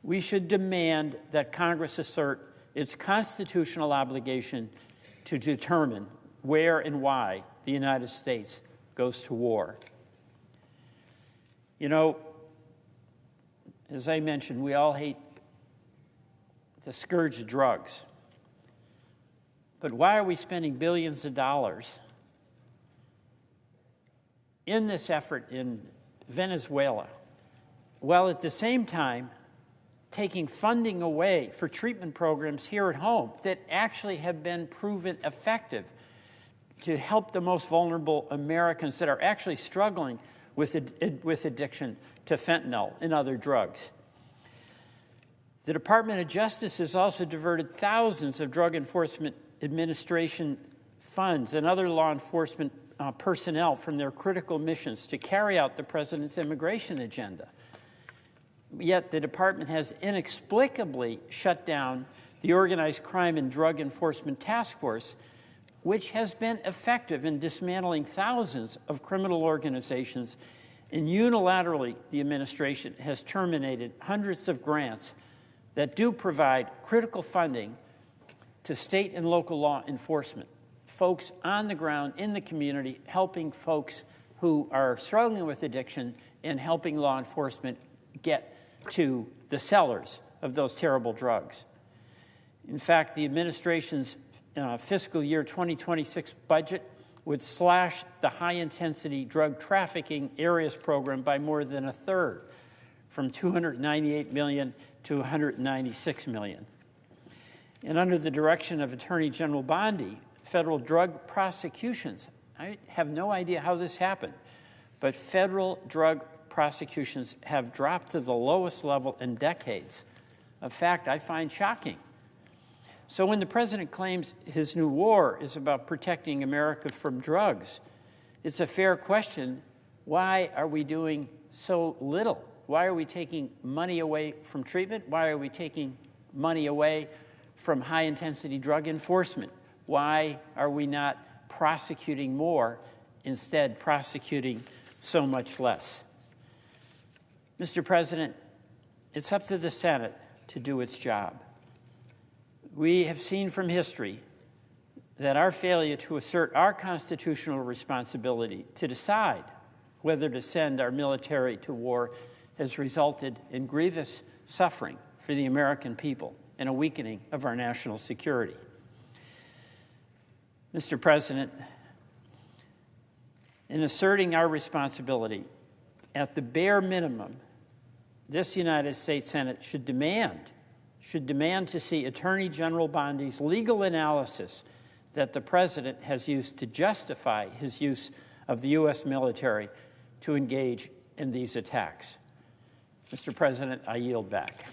We should demand that Congress assert its constitutional obligation to determine where and why the United States goes to war. You know, as I mentioned, we all hate the scourge of drugs. But why are we spending billions of dollars in this effort in Venezuela, while at the same time taking funding away for treatment programs here at home that actually have been proven effective to help the most vulnerable Americans that are actually struggling with addiction to fentanyl and other drugs? The Department of Justice has also diverted thousands of Drug Enforcement Administration funds and other law enforcement personnel from their critical missions to carry out the president's immigration agenda. Yet the department has inexplicably shut down the Organized Crime and Drug Enforcement Task Force, which has been effective in dismantling thousands of criminal organizations, and unilaterally the administration has terminated hundreds of grants that do provide critical funding to state and local law enforcement, folks on the ground in the community, helping folks who are struggling with addiction and helping law enforcement get to the sellers of those terrible drugs. In fact, the administration's fiscal year 2026 budget would slash the high-intensity drug trafficking areas program by more than a third, from $298 million to $196 million. And under the direction of Attorney General Bondi, federal drug prosecutions, I have no idea how this happened, but federal drug prosecutions have dropped to the lowest level in decades. A fact I find shocking. So when the president claims his new war is about protecting America from drugs, it's a fair question, why are we doing so little? Why are we taking money away from treatment? Why are we taking money away from high-intensity drug enforcement? Why are we not prosecuting more, instead prosecuting so much less? Mr. President, it's up to the Senate to do its job. We have seen from history that our failure to assert our constitutional responsibility to decide whether to send our military to war has resulted in grievous suffering for the American people and a weakening of our national security. Mr. President, in asserting our responsibility, at the bare minimum, this United States Senate should demand to see Attorney General Bondi's legal analysis that the President has used to justify his use of the U.S. military to engage in these attacks. Mr. President, I yield back.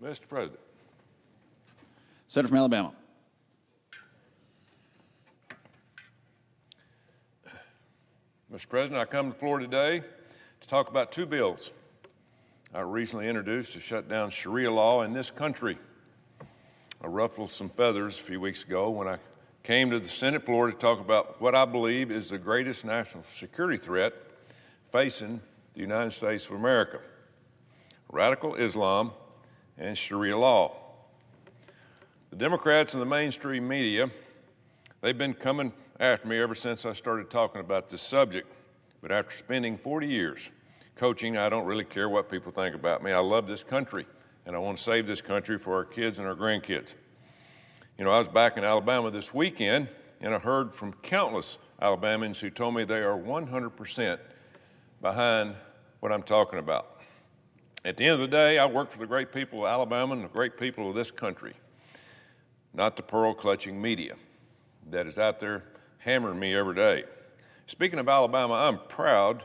Mr. President. Senator from Alabama. Mr. President, I come to the floor today to talk about two bills I recently introduced to shut down Sharia law in this country. I ruffled some feathers a few weeks ago when I came to the Senate floor to talk about what I believe is the greatest national security threat facing the United States of America: radical Islam and Sharia law. The Democrats and the mainstream media, they've been coming after me ever since I started talking about this subject. But after spending 40 years coaching, I don't really care what people think about me. I love this country, and I want to save this country for our kids and our grandkids. You know, I was back in Alabama this weekend, and I heard from countless Alabamians who told me they are 100% behind what I'm talking about. At the end of the day, I work for the great people of Alabama and the great people of this country, not the pearl-clutching media that is out there hammering me every day. Speaking of Alabama, I'm proud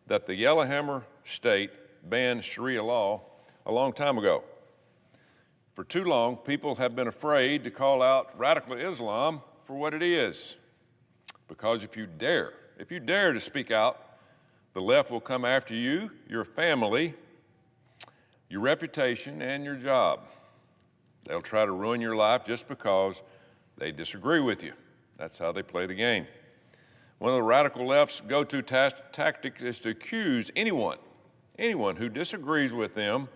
that the Yellowhammer State banned Sharia law a long time ago. For too long, people have been afraid to call out radical Islam for what it is. Because if you dare to speak out, the left will come after you, your family, your reputation, and your job. They'll try to ruin your life just because they disagree with you. That's how they play the game. One of the radical left's go-to tactics is to accuse anyone who disagrees with them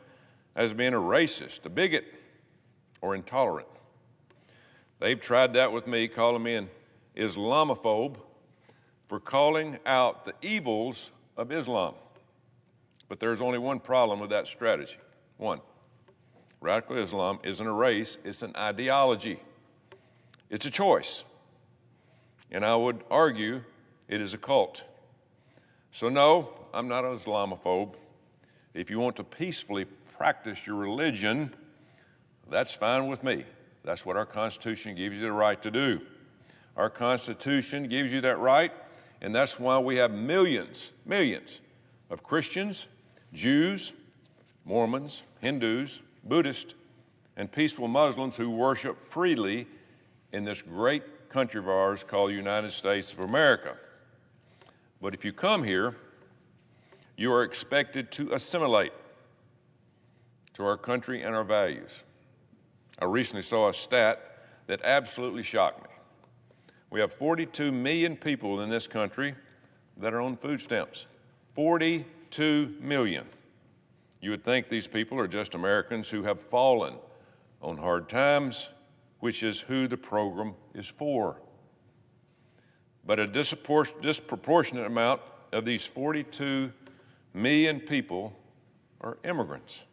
as being a racist, a bigot, or intolerant. They've tried that with me, calling me an Islamophobe for calling out the evils of Islam. But there's only one problem with that strategy. One, radical Islam isn't a race, it's an ideology. It's a choice. And I would argue it is a cult. So no, I'm not an Islamophobe. If you want to peacefully practice your religion, that's fine with me. That's what our Constitution gives you the right to do. Our Constitution gives you that right, and that's why we have millions of Christians, Jews, Mormons, Hindus, Buddhists, and peaceful Muslims who worship freely in this great country of ours called the United States of America. But if you come here, you are expected to assimilate to our country and our values. I recently saw a stat that absolutely shocked me. We have 42 million people in this country that are on food stamps. 42 million. You would think these people are just Americans who have fallen on hard times, which is who the program is for. But a disproportionate amount of these 42 million people are immigrants.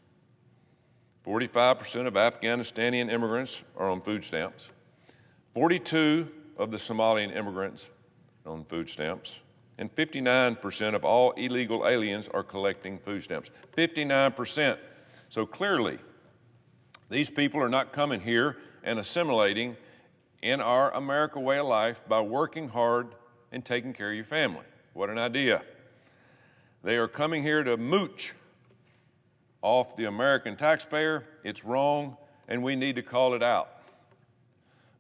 45% of Afghanistani immigrants are on food stamps. 42 of the Somalian immigrants are on food stamps. And 59% of all illegal aliens are collecting food stamps. 59%. So clearly, these people are not coming here and assimilating in our America way of life by working hard and taking care of your family. What an idea. They are coming here to mooch off the American taxpayer. It's wrong, and we need to call it out.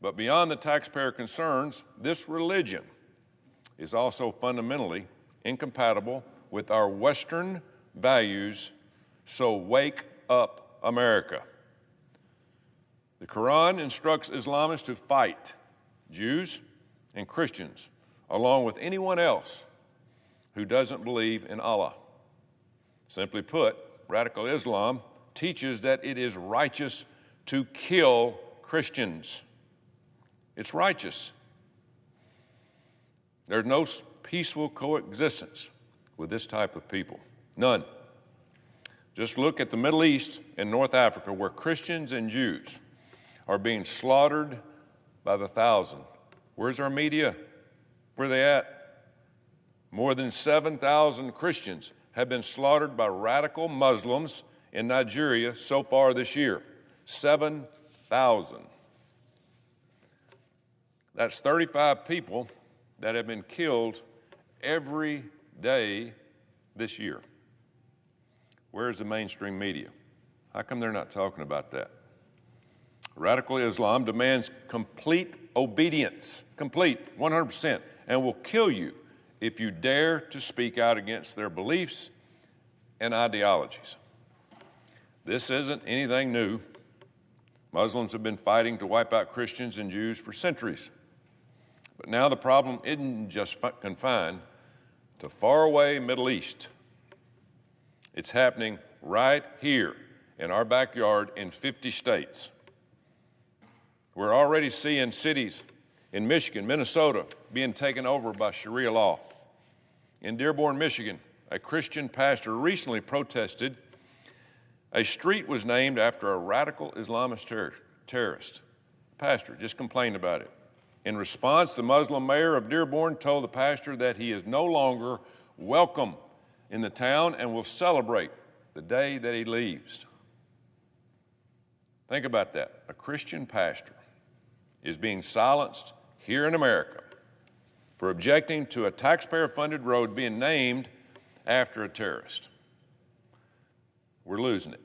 But beyond the taxpayer concerns, this religion is also fundamentally incompatible with our Western values, so wake up, America. The Quran instructs Islamists to fight Jews and Christians, along with anyone else who doesn't believe in Allah. Simply put, radical Islam teaches that it is righteous to kill Christians. It's righteous. There's no peaceful coexistence with this type of people. None. Just look at the Middle East and North Africa, where Christians and Jews are being slaughtered by the thousand. Where's our media? Where are they at? More than 7,000 Christians have been slaughtered by radical Muslims in Nigeria so far this year. 7,000. That's 35 people that have been killed every day this year. Where's the mainstream media? How come they're not talking about that? Radical Islam demands complete obedience, complete, 100%, and will kill you if you dare to speak out against their beliefs and ideologies. This isn't anything new. Muslims have been fighting to wipe out Christians and Jews for centuries. But now the problem isn't just confined to faraway Middle East. It's happening right here in our backyard in 50 states. We're already seeing cities in Michigan, Minnesota, being taken over by Sharia law. In Dearborn, Michigan, a Christian pastor recently protested a street was named after a radical Islamist terrorist. The pastor just complained about it. In response, the Muslim mayor of Dearborn told the pastor that he is no longer welcome in the town and will celebrate the day that he leaves. Think about that. A Christian pastor is being silenced here in America for objecting to a taxpayer-funded road being named after a terrorist. We're losing it.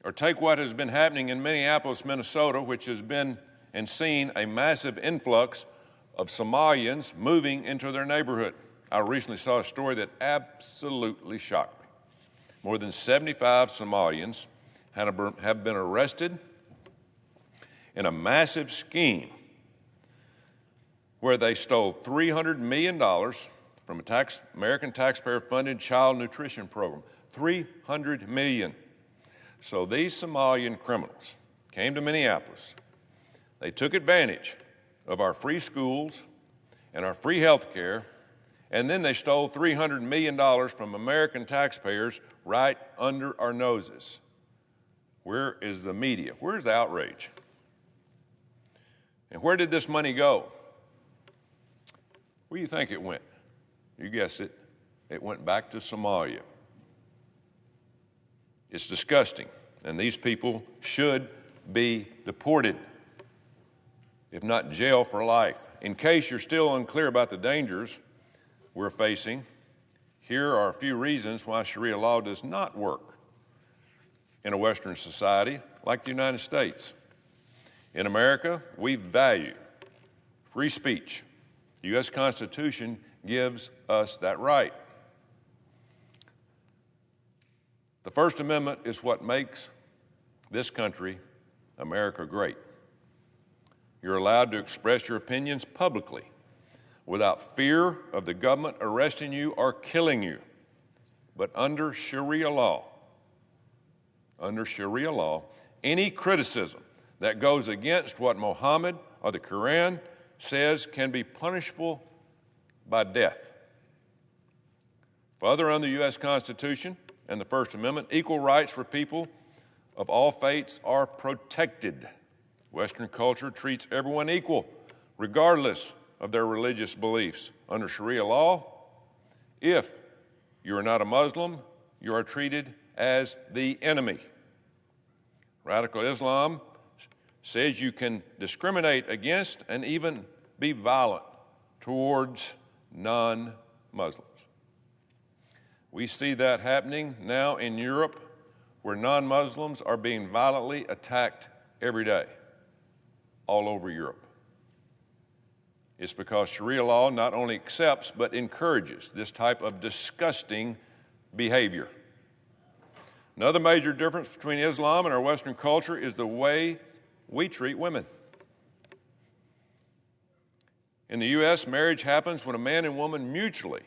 Or take what has been happening in Minneapolis, Minnesota, which has been and seen a massive influx of Somalians moving into their neighborhood. I recently saw a story that absolutely shocked me. More than 75 Somalians have been arrested in a massive scheme where they stole $300 million from a American taxpayer-funded child nutrition program. $300 million. So these Somalian criminals came to Minneapolis. They took advantage of our free schools and our free health care, and then they stole $300 million from American taxpayers right under our noses. Where is the media? Where's the outrage? And where did this money go? Where do you think it went? You guessed it. It went back to Somalia. It's disgusting, and these people should be deported, if not jail for life. In case you're still unclear about the dangers we're facing, here are a few reasons why Sharia law does not work in a Western society like the United States. In America, we value free speech. The U.S. Constitution gives us that right. The First Amendment is what makes this country, America, great. You're allowed to express your opinions publicly without fear of the government arresting you or killing you. But under Sharia law, any criticism that goes against what Muhammad or the Quran says can be punishable by death. Further, under the U.S. Constitution and the First Amendment, equal rights for people of all faiths are protected. Western culture treats everyone equal, regardless of their religious beliefs. Under Sharia law, if you are not a Muslim, you are treated as the enemy. Radical Islam says you can discriminate against and even be violent towards non-Muslims. We see that happening now in Europe, where non-Muslims are being violently attacked every day, all over Europe. It's because Sharia law not only accepts but encourages this type of disgusting behavior. Another major difference between Islam and our Western culture is the way we treat women. In the U.S., marriage happens when a man and woman mutually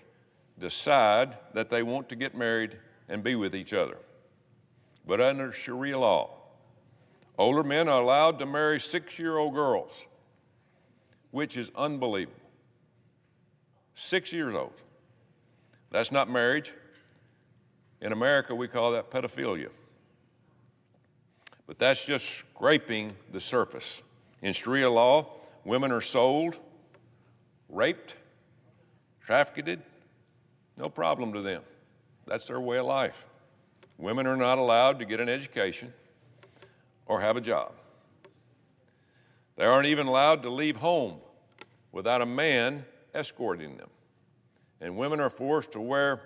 decide that they want to get married and be with each other. But under Sharia law, older men are allowed to marry 6-year-old girls, which is unbelievable. 6 years old. That's not marriage. In America, we call that pedophilia. But that's just scraping the surface. In Sharia law, women are sold, raped, trafficked, no problem to them. That's their way of life. Women are not allowed to get an education or have a job. They aren't even allowed to leave home without a man escorting them. And women are forced to wear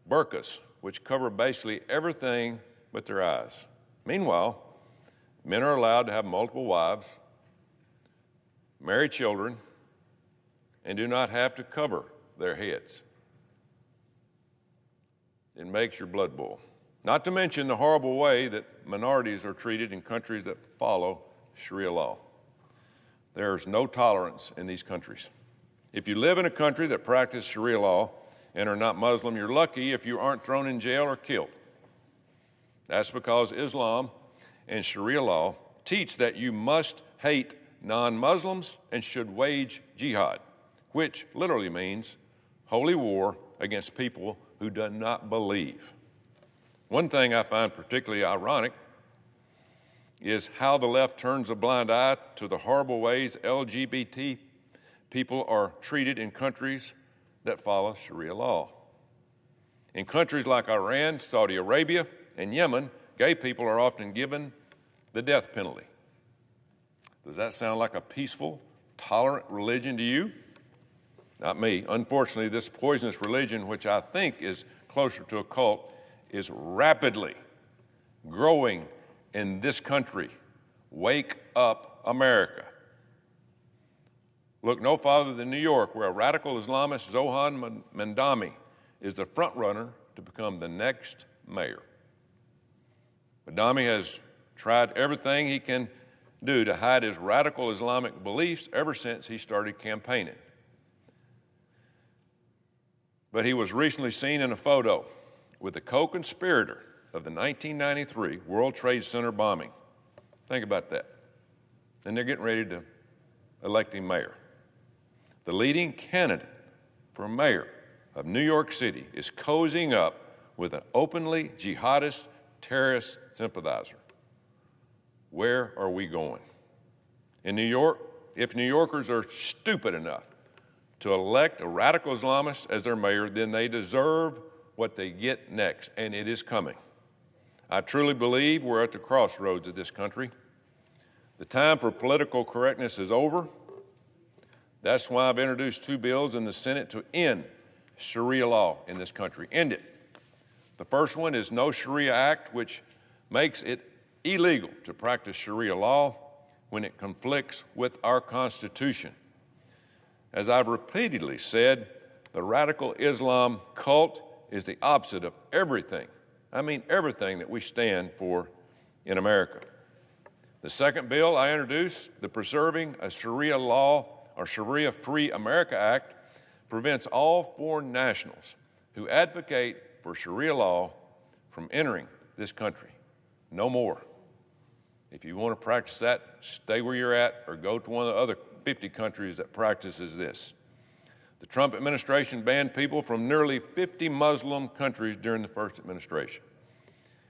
burqas, which cover basically everything but their eyes. Meanwhile, men are allowed to have multiple wives, marry children, and do not have to cover their heads. It makes your blood boil. Not to mention the horrible way that minorities are treated in countries that follow Sharia law. There's no tolerance in these countries. If you live in a country that practices Sharia law and are not Muslim, you're lucky if you aren't thrown in jail or killed. That's because Islam and Sharia law teach that you must hate non-Muslims and should wage jihad, which literally means holy war against people who do not believe. One thing I find particularly ironic is how the left turns a blind eye to the horrible ways LGBT people are treated in countries that follow Sharia law. In countries like Iran, Saudi Arabia, and Yemen, gay people are often given the death penalty. Does that sound like a peaceful, tolerant religion to you? Not me. Unfortunately, this poisonous religion, which I think is closer to a cult, is rapidly growing in this country. Wake up, America. Look no farther than New York, where a radical Islamist, Zohan Mandami, is the front runner to become the next mayor. Mandami has tried everything he can do to hide his radical Islamic beliefs ever since he started campaigning. But he was recently seen in a photo with the co-conspirator of the 1993 World Trade Center bombing. Think about that. And they're getting ready to elect him mayor. The leading candidate for mayor of New York City is cozying up with an openly jihadist terrorist sympathizer. Where are we going? In New York, if New Yorkers are stupid enough to elect a radical Islamist as their mayor, then they deserve what they get next, and it is coming. I truly believe we're at the crossroads of this country. The time for political correctness is over. That's why I've introduced 2 bills in the Senate to end Sharia law in this country. End it. The first one is No Sharia Act, which makes it illegal to practice Sharia law when it conflicts with our Constitution. As I've repeatedly said, the radical Islam cult is the opposite of everything, I mean everything that we stand for in America. The second bill I introduced, the Preserving a Sharia Law or Sharia-Free America Act, prevents all foreign nationals who advocate for Sharia law from entering this country. No more. If you want to practice that, stay where you're at or go to one of the other 50 countries that practices this. The Trump administration banned people from nearly 50 Muslim countries during the first administration.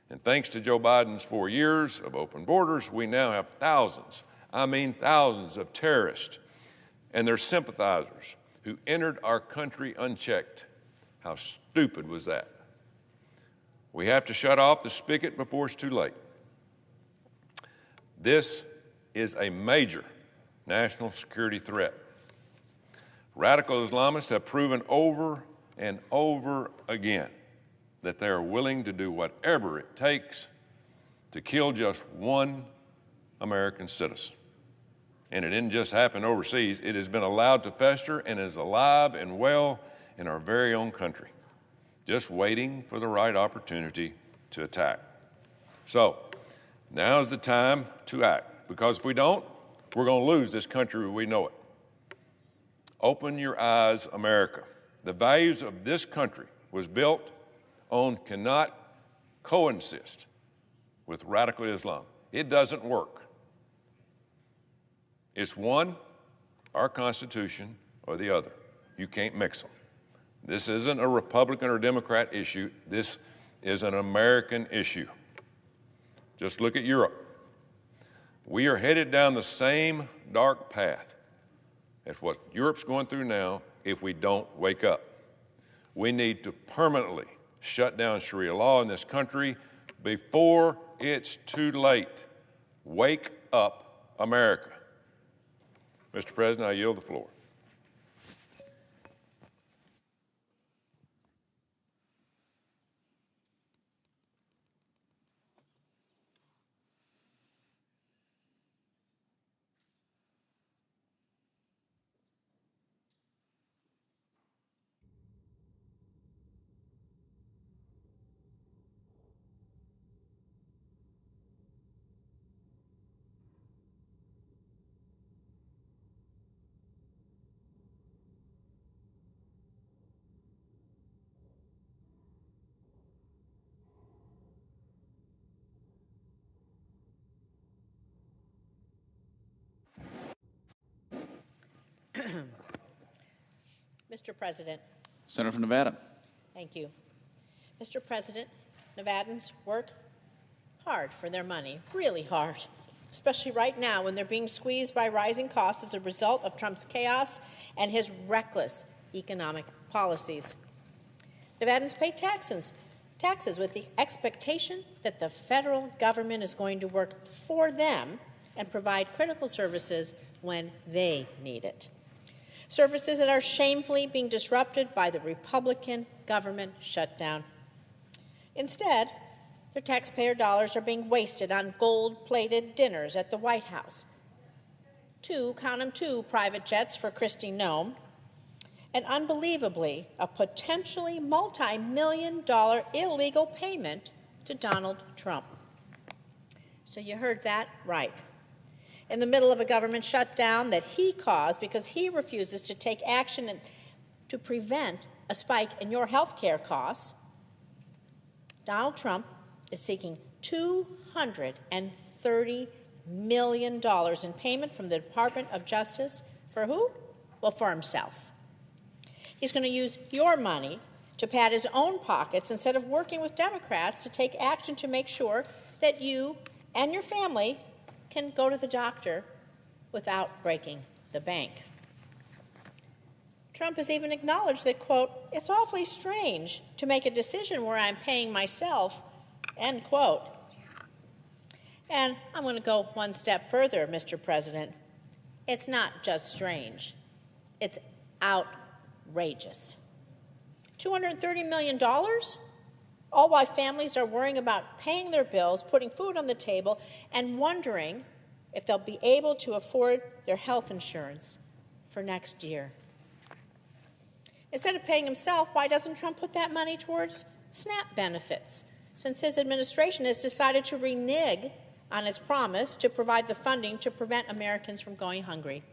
And thanks to Joe Biden's 4 years of open borders, we now have thousands, I mean thousands of terrorists and their sympathizers who entered our country unchecked. How stupid was that? We have to shut off the spigot before it's too late. This is a major national security threat. Radical Islamists have proven over and over again that they are willing to do whatever it takes to kill just one American citizen. And it didn't just happen overseas. It has been allowed to fester and is alive and well in our very own country, just waiting for the right opportunity to attack. So now's the time to act, because if we don't, we're going to lose this country as we know it. Open your eyes, America. The values of this country was built on cannot coexist with radical Islam. It doesn't work. It's one, our Constitution, or the other. You can't mix them. This isn't a Republican or Democrat issue. This is an American issue. Just look at Europe. We are headed down the same dark path as what Europe's going through now if we don't wake up. We need to permanently shut down Sharia law in this country before it's too late. Wake up, America. Mr. President, I yield the floor. Mr. President. Senator from Nevada. Thank you. Mr. President, Nevadans work hard for their money, really hard, especially right now when they're being squeezed by rising costs as a result of Trump's chaos and his reckless economic policies. Nevadans pay taxes with the expectation that the federal government is going to work for them and provide critical services when they need it. Services that are shamefully being disrupted by the Republican government shutdown. Instead, their taxpayer dollars are being wasted on gold-plated dinners at the White House, count them, two private jets for Kristi Noem, and unbelievably, a potentially multi-million-dollar illegal payment to Donald Trump. So you heard that right. In the middle of a government shutdown that he caused because he refuses to take action to prevent a spike in your health care costs, Donald Trump is seeking $230 million in payment from the Department of Justice. For who? Well, for himself. He's going to use your money to pad his own pockets instead of working with Democrats to take action to make sure that you and your family can go to the doctor without breaking the bank. Trump has even acknowledged that, quote, it's awfully strange to make a decision where I'm paying myself, end quote. And I'm going to go one step further, Mr. President. It's not just strange. It's outrageous. $230 million? All while families are worrying about paying their bills, putting food on the table, and wondering if they'll be able to afford their health insurance for next year. Instead of paying himself, why doesn't Trump put that money towards SNAP benefits, since his administration has decided to renege on its promise to provide the funding to prevent Americans from going hungry?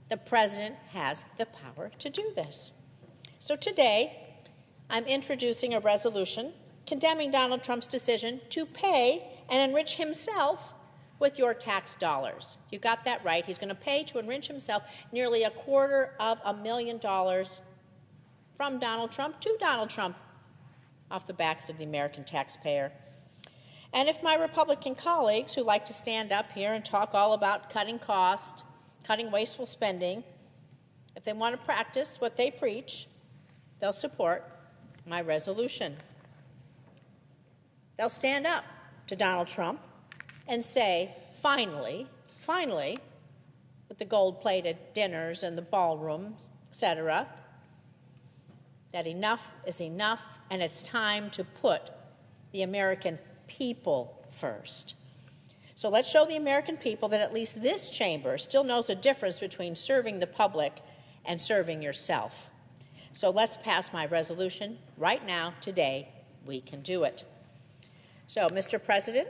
The president has the power to do this. So today, I'm introducing a resolution condemning Donald Trump's decision to pay and enrich himself with your tax dollars. You got that right. He's going to pay to enrich himself nearly $250,000 from Donald Trump to Donald Trump off the backs of the American taxpayer. And if my Republican colleagues who like to stand up here and talk all about cutting costs, cutting wasteful spending, if they want to practice what they preach, they'll support my resolution. They'll stand up to Donald Trump and say, finally, with the gold-plated dinners and the ballrooms, etc., that enough is enough, and it's time to put the American people first. So let's show the American people that at least this chamber still knows a difference between serving the public and serving yourself. So let's pass my resolution right now, today. We can do it. So, Mr. President,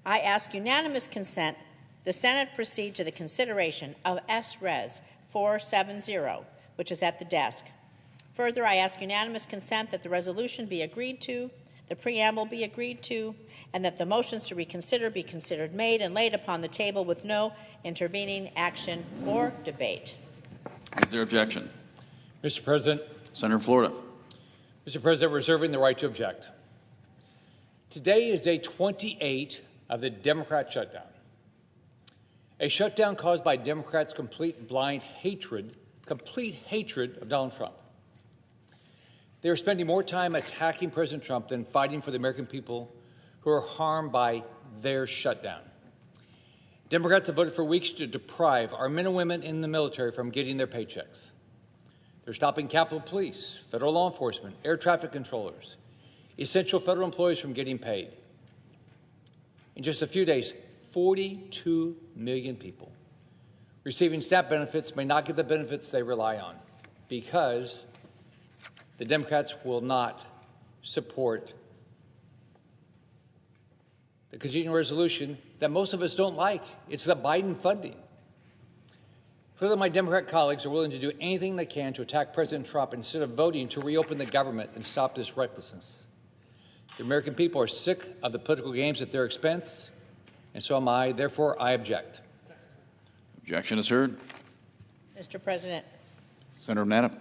I ask unanimous consent the Senate proceed to the consideration of S-Res 470, which is at the desk. Further, I ask unanimous consent that the resolution be agreed to, the preamble be agreed to, and that the motions to reconsider be considered made and laid upon the table with no intervening action or debate. Is there objection? Mr. President. Senator Florida. Mr. President, reserving the right to object. Today is day 28 of the Democrat shutdown. A shutdown caused by Democrats' complete blind hatred, of Donald Trump. They are spending more time attacking President Trump than fighting for the American people who are harmed by their shutdown. Democrats have voted for weeks to deprive our men and women in the military from getting their paychecks. They're stopping Capitol Police, federal law enforcement, air traffic controllers, essential federal employees from getting paid. In just a few days, 42 million people receiving SNAP benefits may not get the benefits they rely on because the Democrats will not support the continuing resolution that most of us don't like. It's the Biden funding. Clearly, my Democrat colleagues are willing to do anything they can to attack President Trump instead of voting to reopen the government and stop this recklessness. The American people are sick of the political games at their expense, and so am I. Therefore, I object. Objection is heard. Mr. President. Senator Nadab.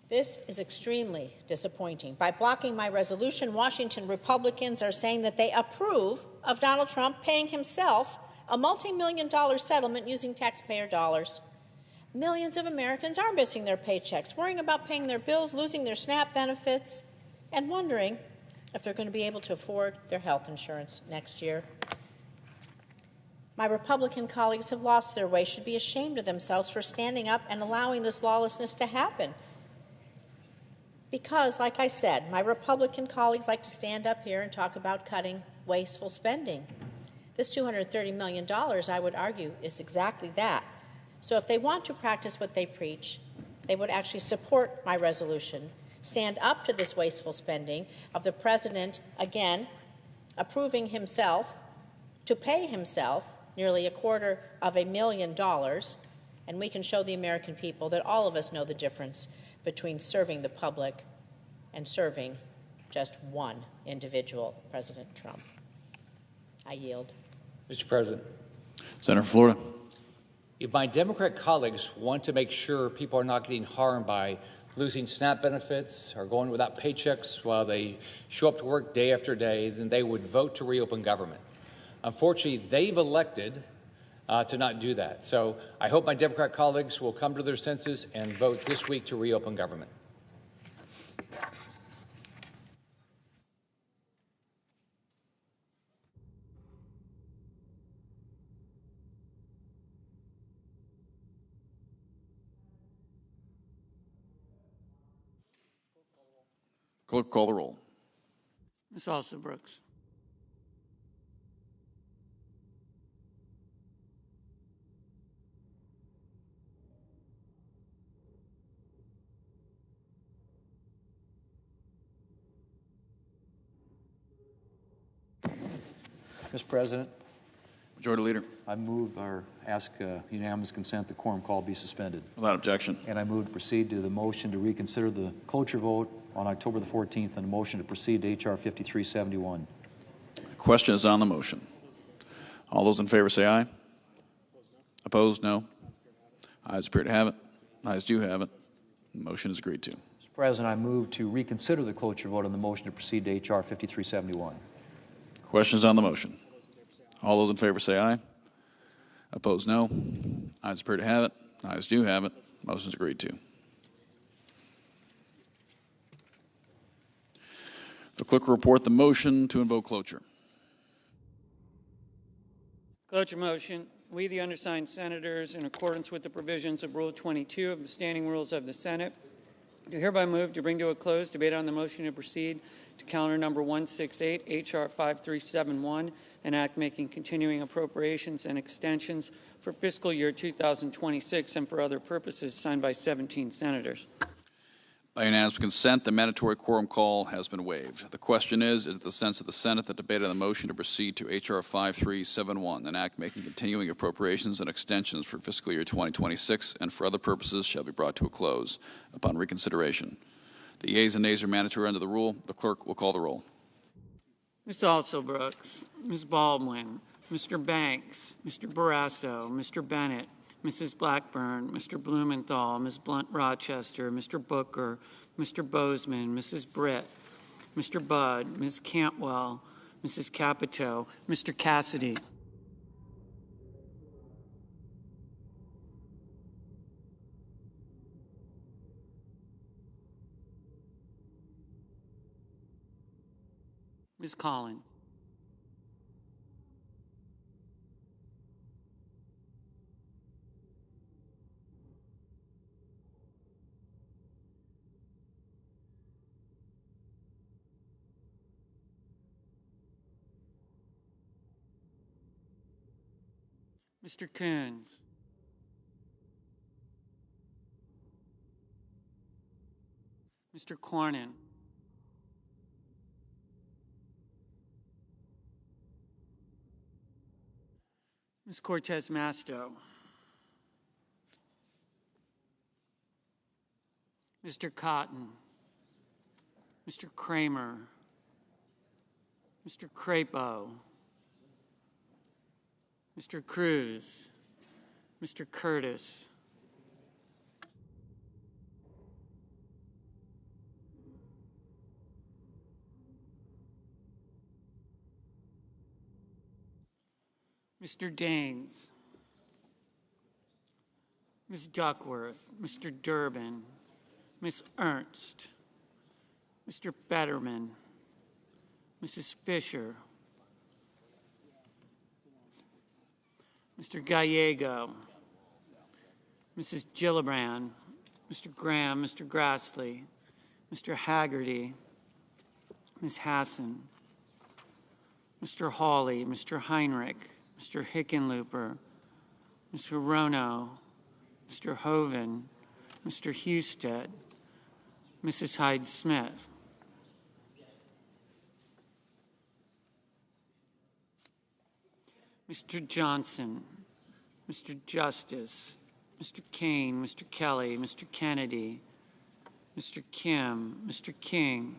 This is extremely disappointing. By blocking my resolution, Washington Republicans are saying that they approve of Donald Trump paying himself a multi-million-dollar settlement using taxpayer dollars. Millions of Americans are missing their paychecks, worrying about paying their bills, losing their SNAP benefits, and wondering if they're going to be able to afford their health insurance next year. My Republican colleagues have lost their way, should be ashamed of themselves for standing up and allowing this lawlessness to happen. Because, like I said, my Republican colleagues like to stand up here and talk about cutting wasteful spending. This $230 million, I would argue, is exactly that. So if they want to practice what they preach, they would actually support my resolution, stand up to this wasteful spending of the president, again, approving himself to pay himself nearly $250,000, and we can show the American people that all of us know the difference between serving the public and serving just one individual, President Trump. I yield. Mr. President. Senator Florida. If my Democrat colleagues want to make sure people are not getting harmed by losing SNAP benefits or going without paychecks while they show up to work day after day, then they would vote to reopen government. Unfortunately, they've elected to not do that. So I hope my Democrat colleagues will come to their senses and vote this week to reopen government. Clerk, call the roll. Ms. Alston-Brooks. Mr. President, Majority Leader. I move or ask unanimous consent the quorum call be suspended. Without objection. And I move to proceed to the motion to reconsider the cloture vote on October the 14th and a motion to proceed to H.R. 5371. The question is on the motion. All those in favor say aye. Opposed, no. Ayes appear to have it. Ayes do have it. The motion is agreed to. Mr. President, I move to reconsider the cloture vote on the motion to proceed to H.R. 5371. Question is on the motion. All those in favor say aye. Opposed, no. Ayes appear to have it. Ayes do have it. Motion is agreed to. The clerk will report the motion to invoke cloture. Cloture motion. We, the undersigned senators, in accordance with the provisions of Rule 22 of the Standing Rules of the Senate, do hereby move to bring to a close debate on the motion to proceed to calendar number 168, H.R. 5371, an act making continuing appropriations and extensions for fiscal year 2026 and for other purposes, signed by 17 senators. By unanimous consent, the mandatory quorum call has been waived. The question is it the sense of the Senate that debate on the motion to proceed to H.R. 5371, an act making continuing appropriations and extensions for fiscal year 2026 and for other purposes shall be brought to a close upon reconsideration. The yeas and nays are mandatory under the rule. The clerk will call the roll. Ms. Alston-Brooks, Ms. Baldwin, Mr. Banks, Mr. Barrasso, Mr. Bennett, Mrs. Blackburn, Mr. Blumenthal, Ms. Blunt-Rochester, Mr. Booker, Mr. Bozeman, Mrs. Britt, Mr. Budd, Ms. Cantwell, Mrs. Capito, Mr. Cassidy. Ms. Collins. Mr. Coons. Mr. Cornyn. Ms. Cortez Masto. Mr. Cotton. Mr. Kramer. Mr. Crapo. Mr. Cruz. Mr. Curtis. Mr. Daines. Ms. Duckworth. Mr. Durbin. Ms. Ernst. Mr. Fetterman. Mrs. Fisher. Mr. Gallego. Mrs. Gillibrand. Mr. Graham. Mr. Grassley. Mr. Haggerty. Ms. Hassan. Mr. Hawley. Mr. Heinrich. Mr. Hickenlooper, Mr. Rono, Mr. Hoven, Mr. Husted, Mrs. Hyde-Smith. Mr. Johnson, Mr. Justice, Mr. Kane, Mr. Kelly, Mr. Kennedy, Mr. Kim, Mr. King,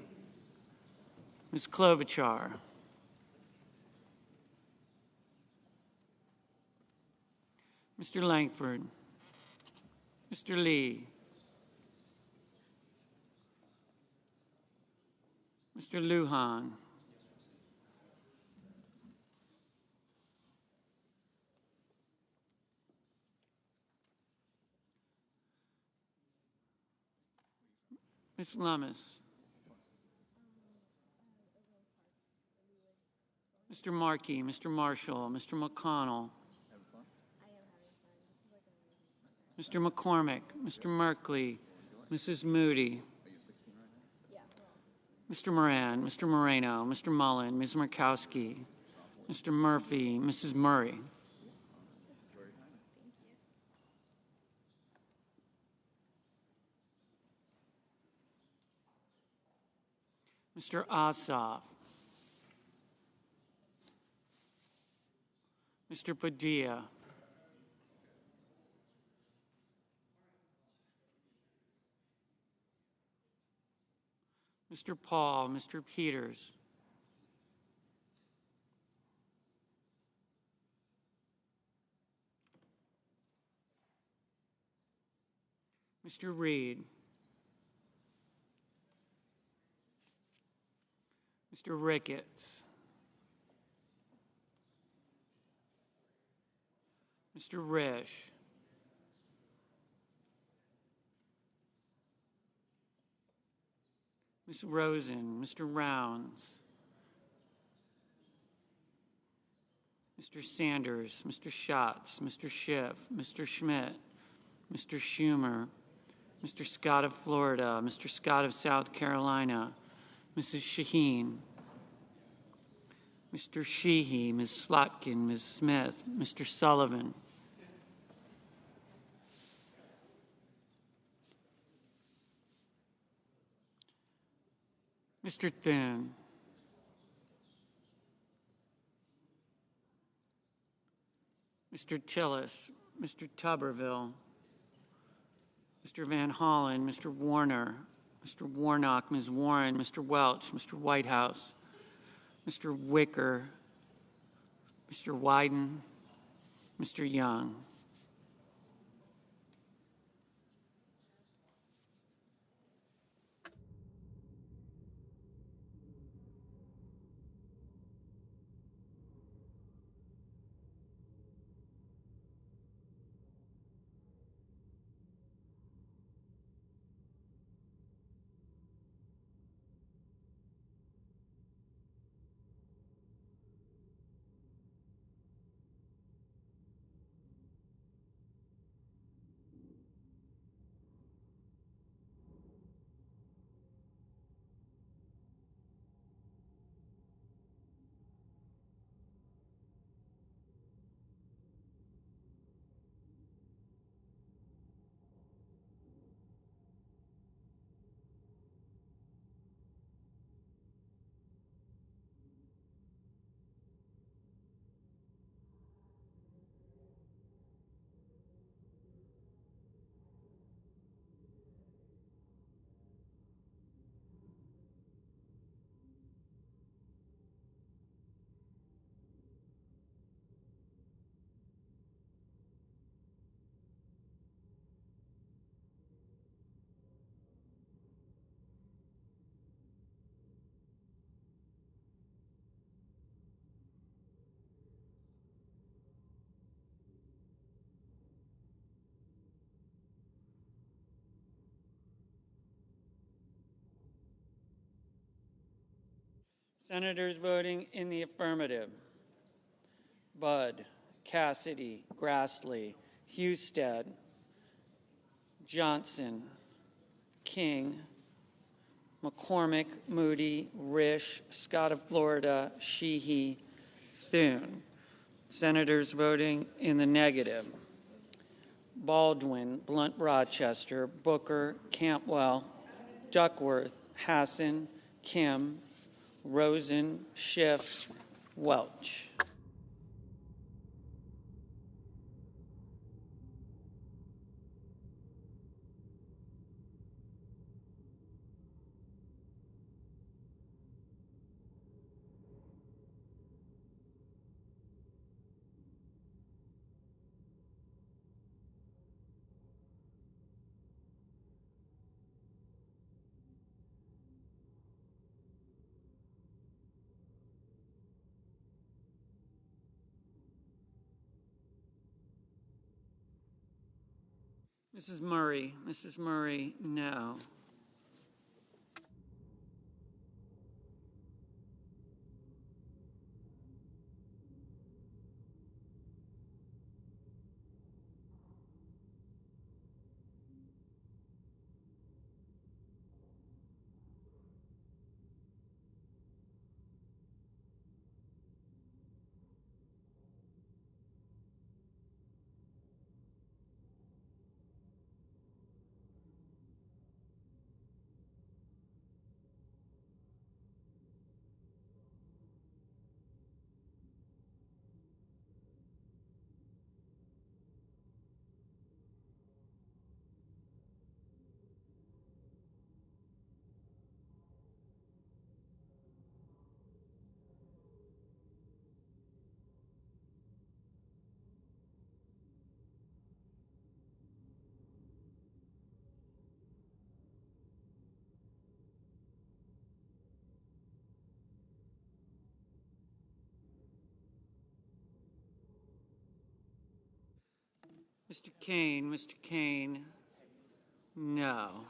Ms. Klobuchar, Mr. Langford, Mr. Lee, Mr. Lujan, Ms. Lummis. Mr. Markey, Mr. Marshall, Mr. McConnell, Mr. McCormick, Mr. Merkley, Mrs. Moody, Mr. Moran, Mr. Moreno, Mr. Mullen, Ms. Murkowski, Mr. Murphy, Mrs. Murray. Mr. Ossoff, Mr. Padilla, Mr. Paul, Mr. Peters, Mr. Reed, Mr. Ricketts, Mr. Risch, Ms. Rosen, Mr. Rounds, Mr. Sanders, Mr. Schatz, Mr. Schiff, Mr. Schmidt, Mr. Schumer, Mr. Scott of Florida, Mr. Scott of South Carolina, Mrs. Shaheen, Mr. Sheehy, Ms. Slotkin, Ms. Smith, Mr. Sullivan, Mr. Thune, Mr. Tillis, Mr. Tuberville, Mr. Van Hollen, Mr. Warner, Mr. Warnock, Ms. Warren, Mr. Welch, Mr. Whitehouse, Mr. Wicker, Mr. Wyden, Mr. Young. Senators voting in the affirmative: Budd, Cassidy, Grassley, Husted, Johnson, King, McCormick, Moody, Risch, Scott of Florida, Sheehy, Thune. Senators voting in the negative: Baldwin, Blunt Rochester, Booker, Cantwell, Duckworth, Hassan, Kim, Rosen, Schiff, Welch. Mrs. Murray, no. Mr. Kane, no.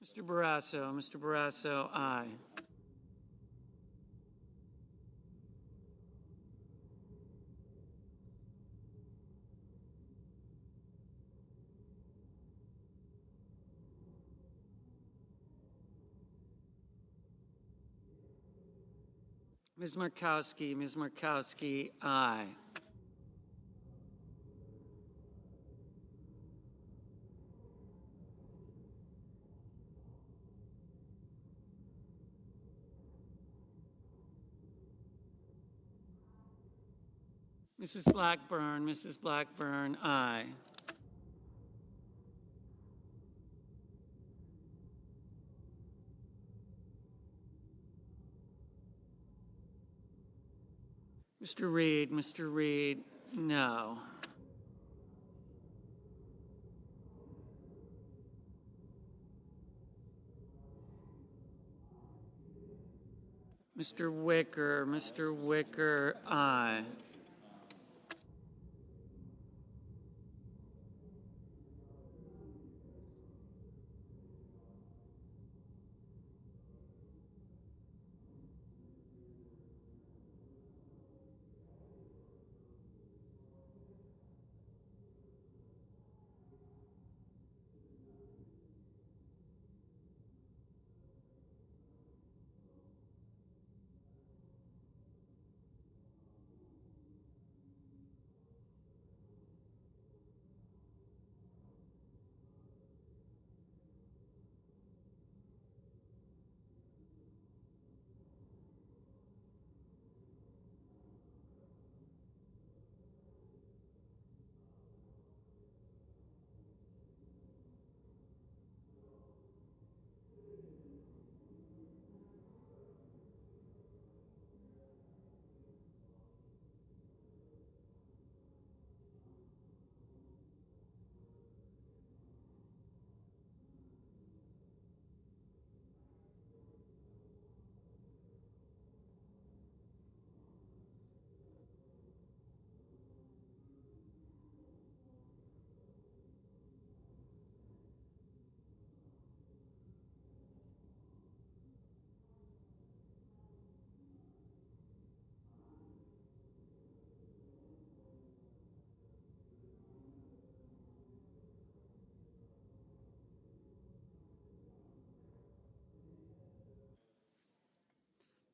Mr. Barrasso, aye. Ms. Markowski, aye. Mrs. Blackburn, aye. Mr. Reed, no. Mr. Wicker, aye.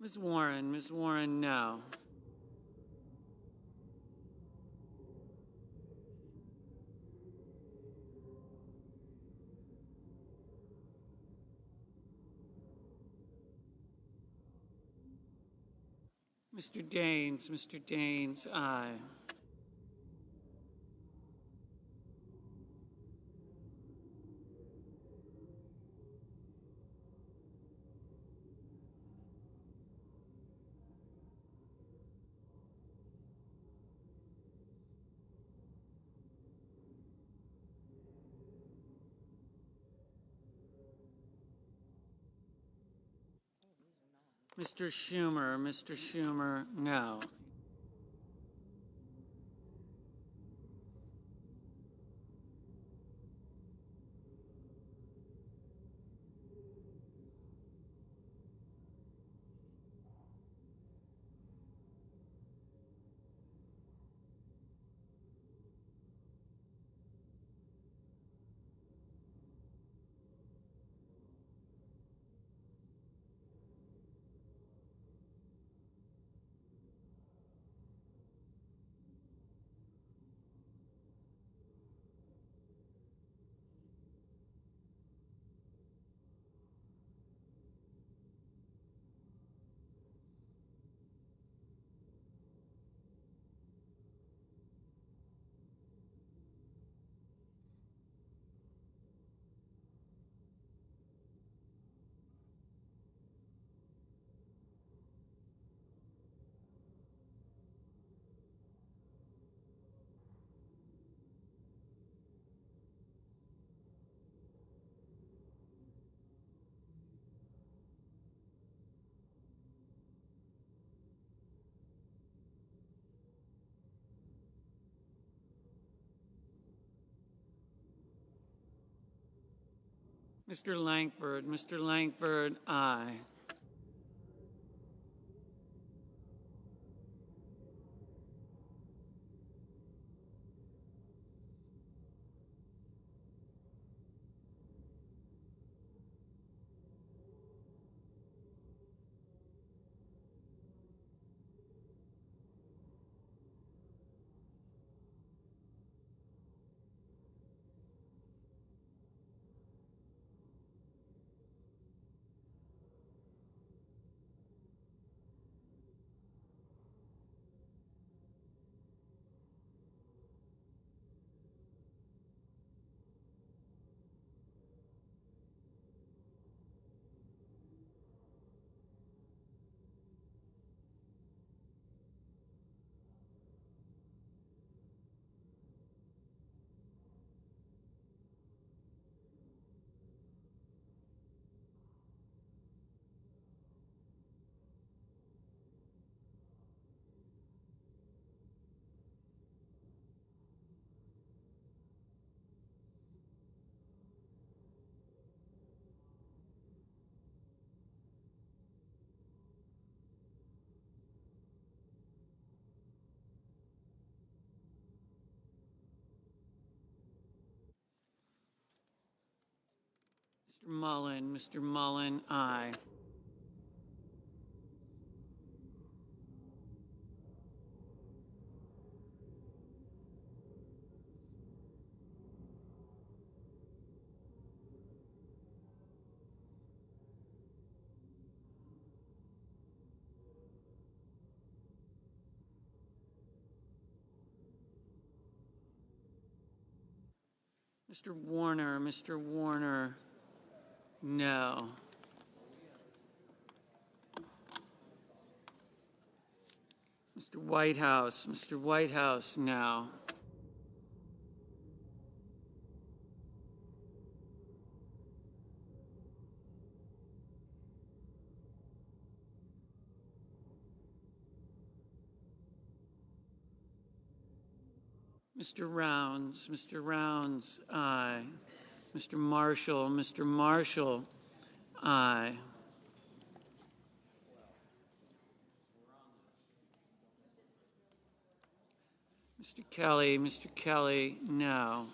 Ms. Warren, no. Mr. Daines, aye. Mr. Schumer, no. Mr. Langford, aye. Mr. Mullen, aye. Mr. Warner, no. Mr. Whitehouse, no. Mr. Rounds, aye. Mr. Marshall, aye. Mr. Kelly, no.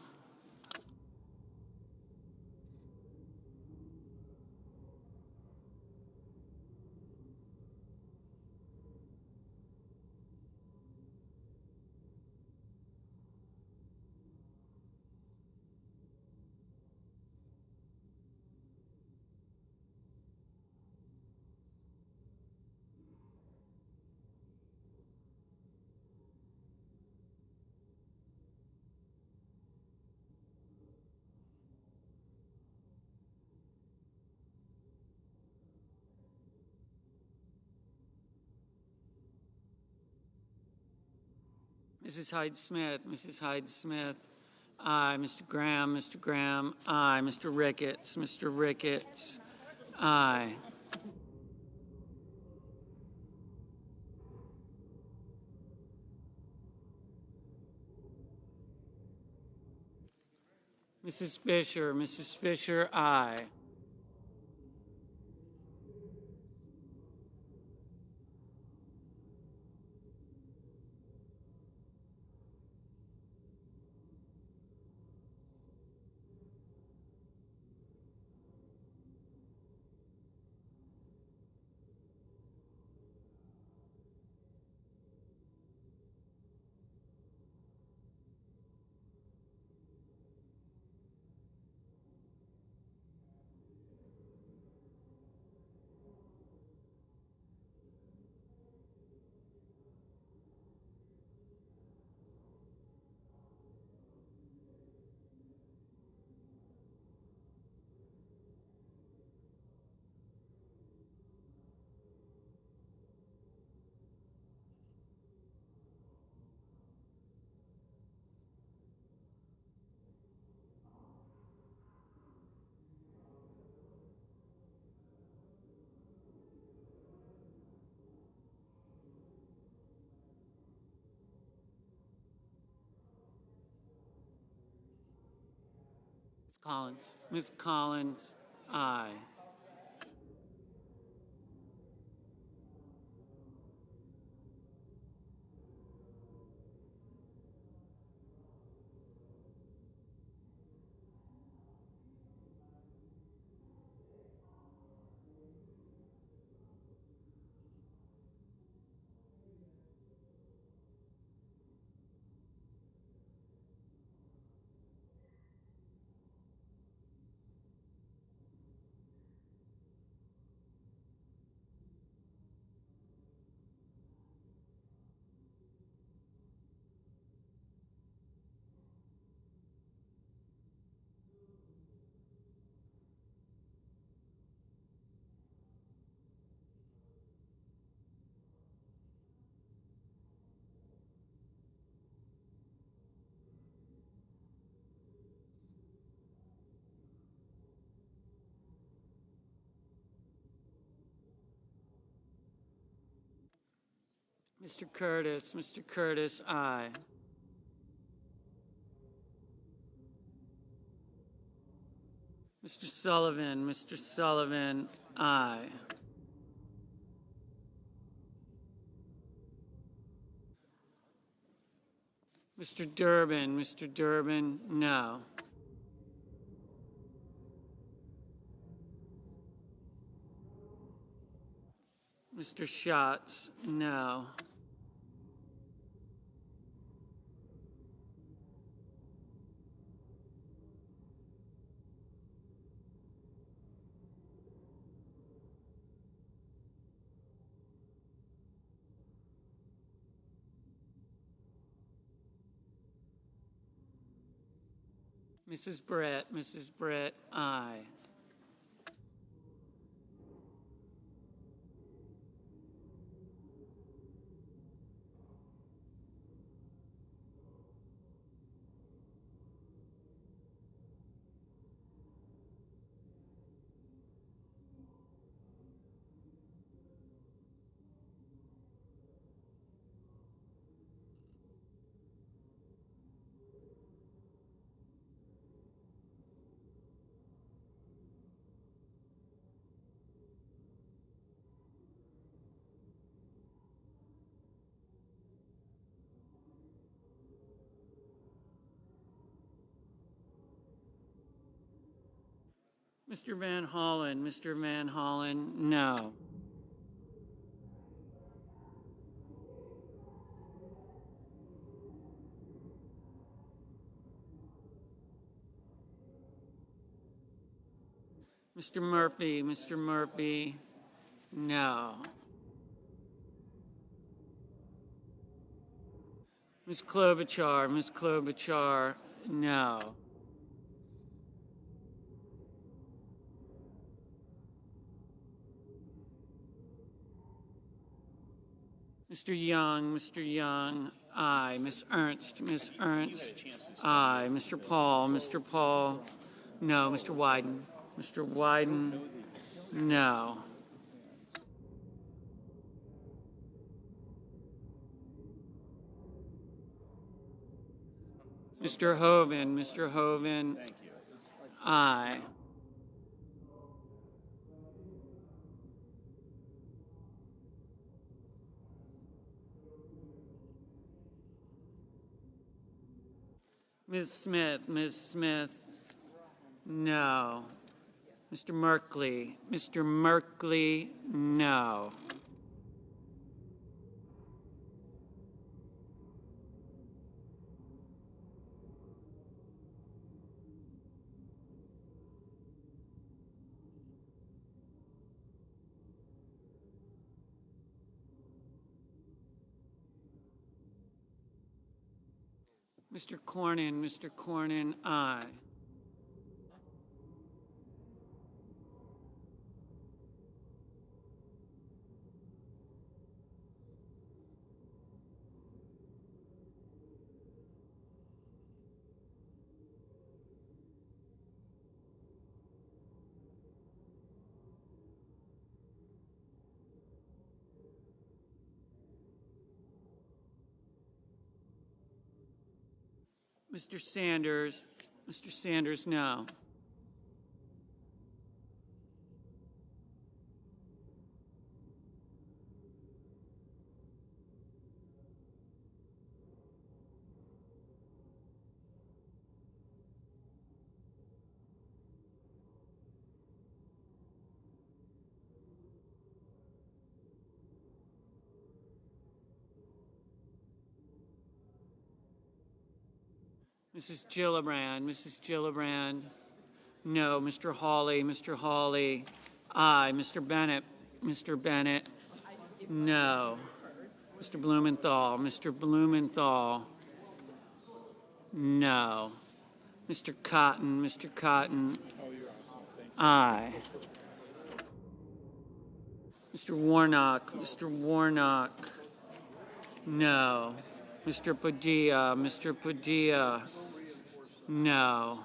Mrs. Hyde Smith, aye. Mr. Graham, aye. Mr. Ricketts, aye. Mrs. Fisher, aye. Ms. Collins, Aye. Mr. Curtis, aye. Mr. Sullivan, aye. Mr. Durbin, no. Mr. Schatz, no. Mrs. Brett, aye. Mr. Van Hollen, no. Mr. Murphy, no. Ms. Klobuchar, no. Mr. Young, aye. Ms. Ernst, aye. Mr. Paul, no. Mr. Wyden, no. Mr. Hoven, aye. Ms. Smith, no. Mr. Merkley, no. Mr. Cornyn, aye. Mr. Sanders, no. Mrs. Gillibrand, Mrs. Gillibrand. No. Mr. Hawley, Mr. Hawley. Aye. Mr. Bennett, Mr. Bennett. No. Mr. Blumenthal, Mr. Blumenthal. No. Mr. Cotton, Mr. Cotton. Aye. Mr. Warnock, Mr. Warnock. No. Mr. Padilla, Mr. Padilla. No.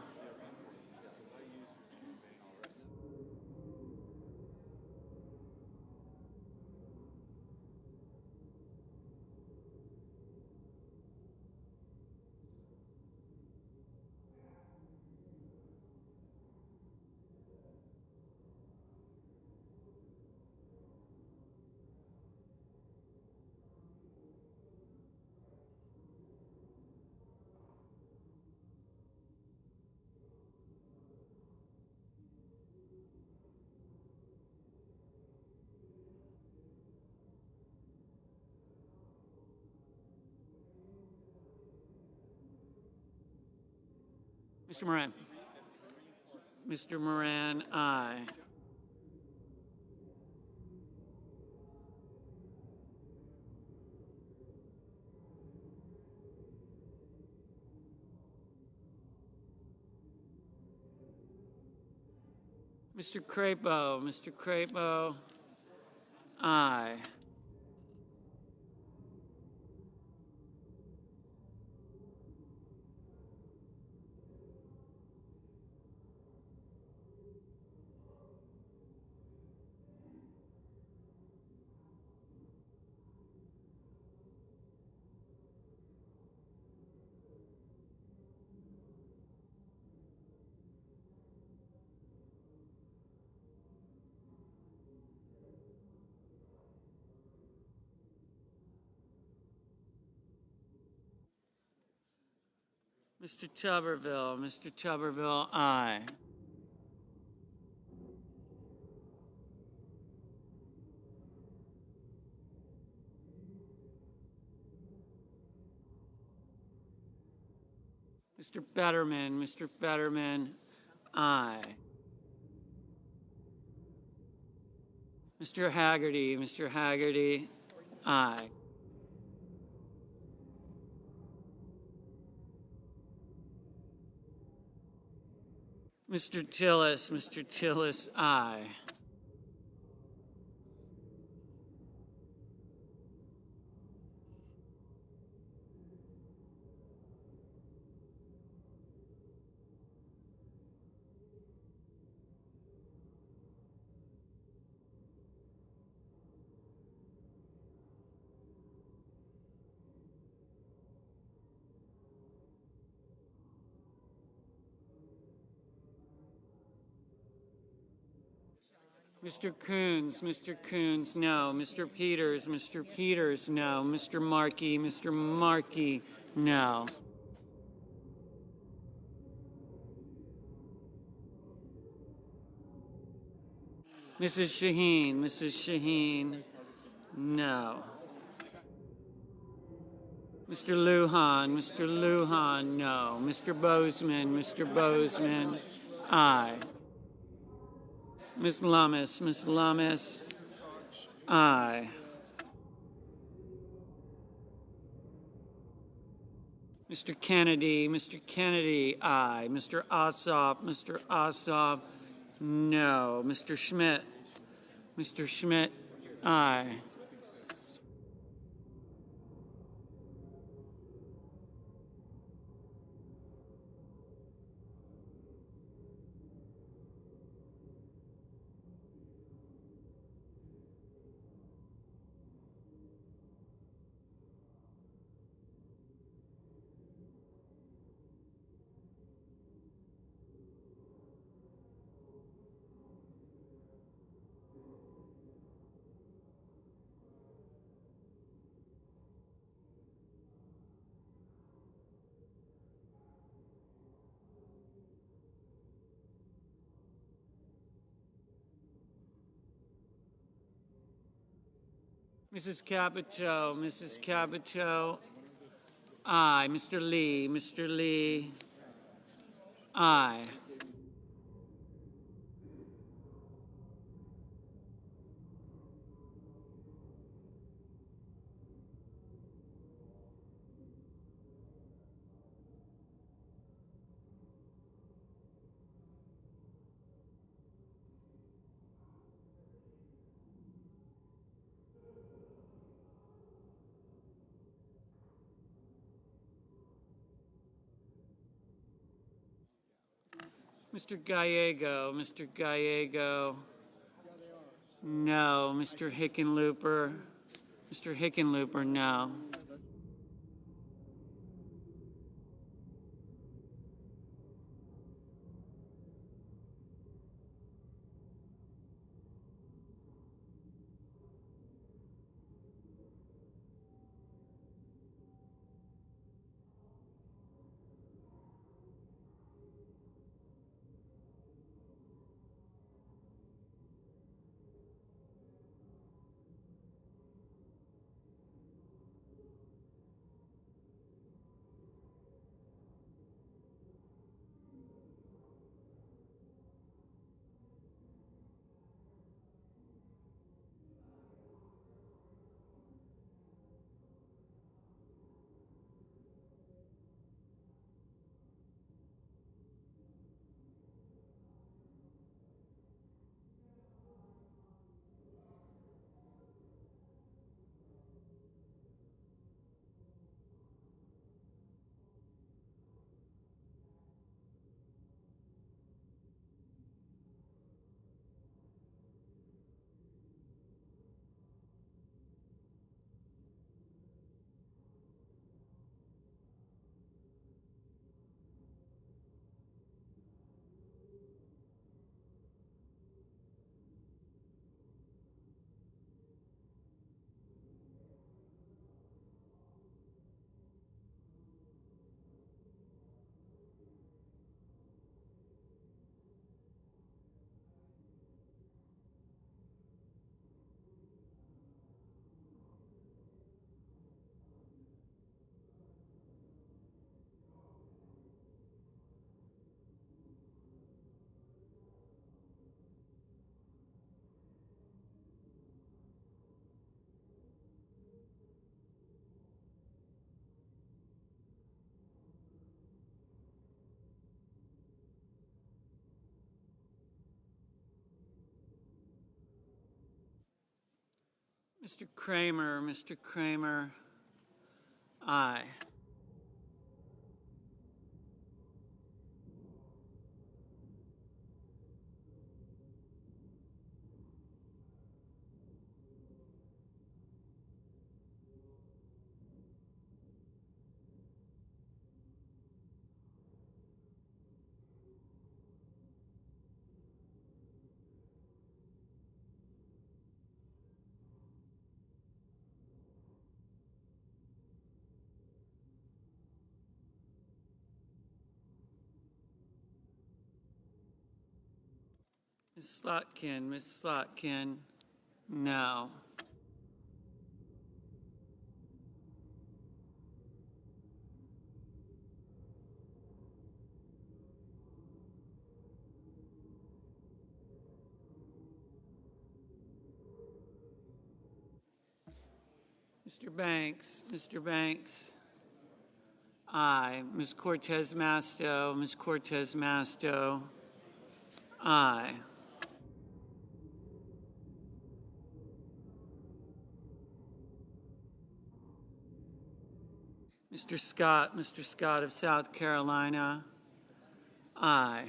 Mr. Moran. Mr. Moran, aye. Mr. Crapo, Mr. Crapo, aye. Mr. Tuberville, aye. Mr. Fetterman, aye. Mr. Haggerty, aye. Mr. Tillis, aye. Mr. Coons, no. Mr. Peters, no. Mr. Markey, no. Mrs. Shaheen, no. Mr. Lujan, no. Mr. Bozeman, aye. Ms. Lummis, aye. Mr. Kennedy, aye. Mr. Ossoff, no. Mr. Schmidt, aye. Mrs. Capito, Aye. Mr. Lee. Mr. Lee. Aye. Mr. Gallego. Mr. Gallego. No. Mr. Hickenlooper. Mr. Hickenlooper, no. Mr. Kramer. Mr. Kramer. Aye. Ms. Slotkin. Ms. Slotkin. No. Mr. Banks. Mr. Banks. Aye. Ms. Cortez Masto. Ms. Cortez Masto. Aye. Mr. Scott. Mr. Scott of South Carolina. Aye.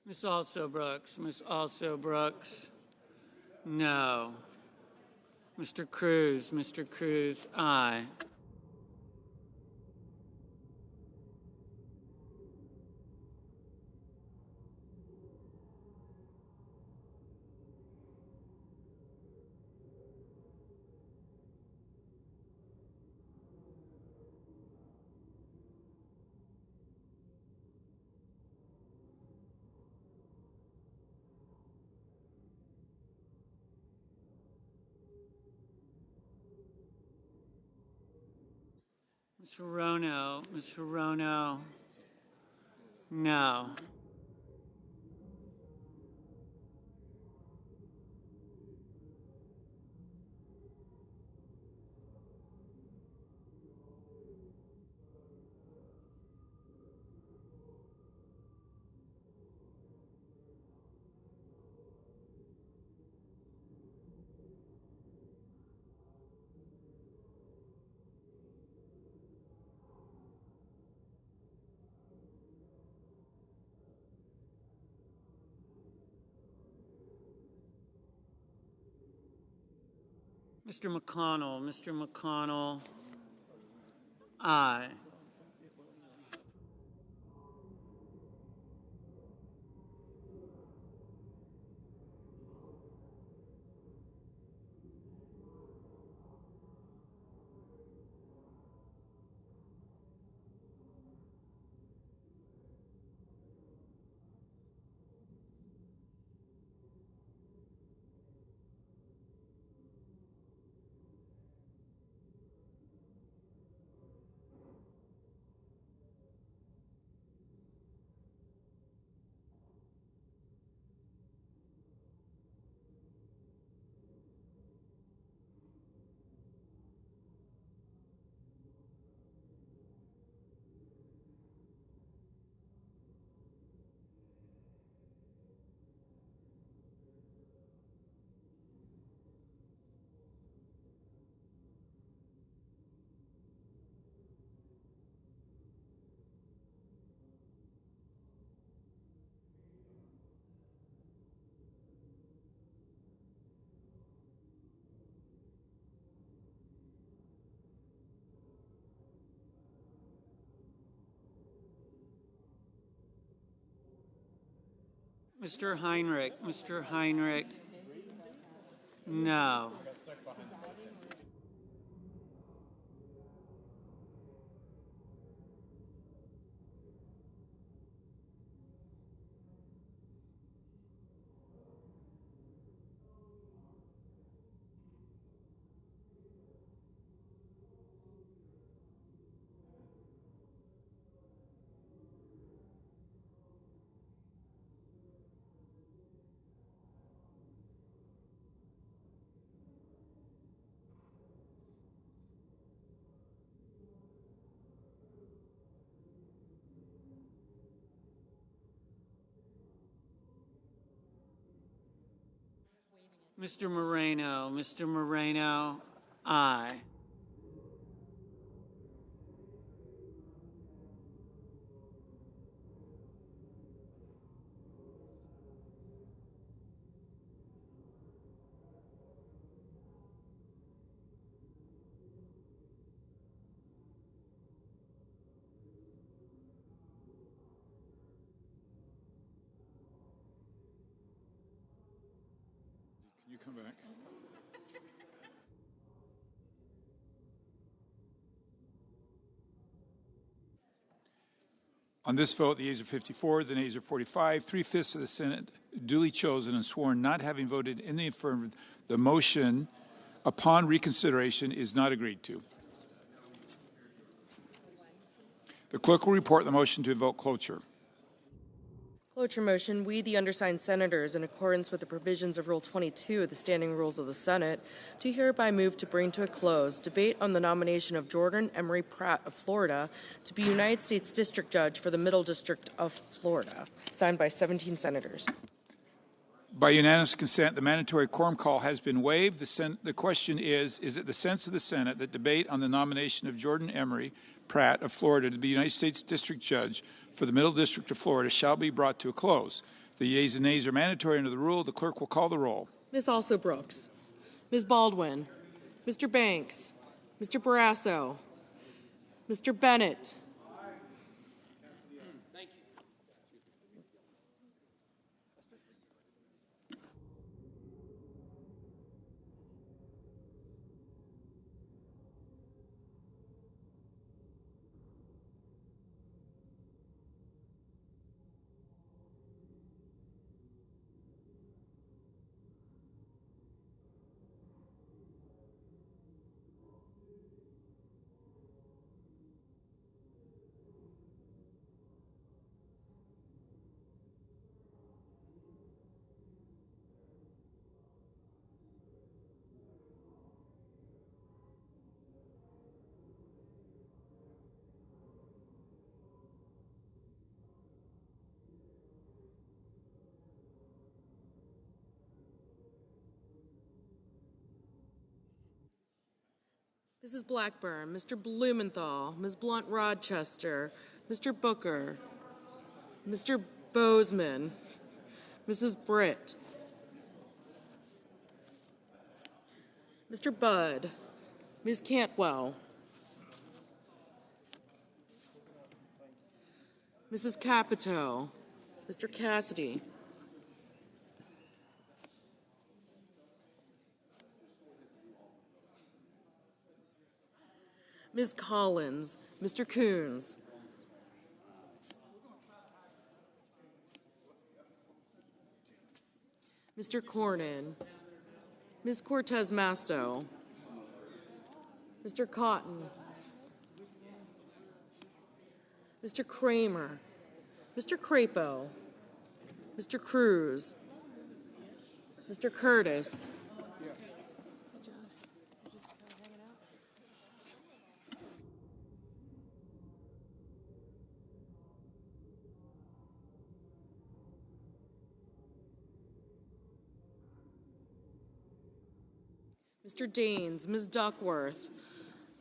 Ms. Also Brooks. Ms. Also Brooks. No. Mr. Cruz. Mr. Cruz. Aye. Mr. Rono. Mr. Rono. No. Mr. McConnell. Mr. McConnell. Aye. Mr. Heinrich. Mr. Heinrich. No. Mr. Moreno. Mr. Moreno. Aye. Can you come back? On this vote, the yeas are 54, the nays are 45. 3/5 of the Senate duly chosen and sworn not having voted in the affirmative. The motion upon reconsideration is not agreed to. The clerk will report the motion to invoke cloture. Cloture motion, we, the undersigned senators, in accordance with the provisions of Rule 22 of the Standing Rules of the Senate, do hereby move to bring to a close debate on the nomination of Jordan Emery Pratt of Florida to be United States District Judge for the Middle District of Florida, signed by 17 senators. By unanimous consent, the mandatory quorum call has been waived. The question is it the sense of the Senate that debate on the nomination of Jordan Emery Pratt of Florida to be United States District Judge for the Middle District of Florida shall be brought to a close? The yeas and nays are mandatory under the rule. The clerk will call the roll. Ms. Also Brooks, Ms. Baldwin, Mr. Banks, Mr. Barrasso, Mr. Bennett, Mrs. Blackburn, Mr. Blumenthal, Ms. Blunt-Rochester, Mr. Booker, Mr. Bozeman, Mrs. Britt, Mr. Budd, Ms. Cantwell, Mrs. Capito, Mr. Cassidy, Ms. Collins, Mr. Coons, Mr. Cornyn, Ms. Cortez Masto, Mr. Cotton, Mr. Kramer, Mr. Crapo, Mr. Cruz, Mr. Curtis, Mr. Daines, Ms. Duckworth,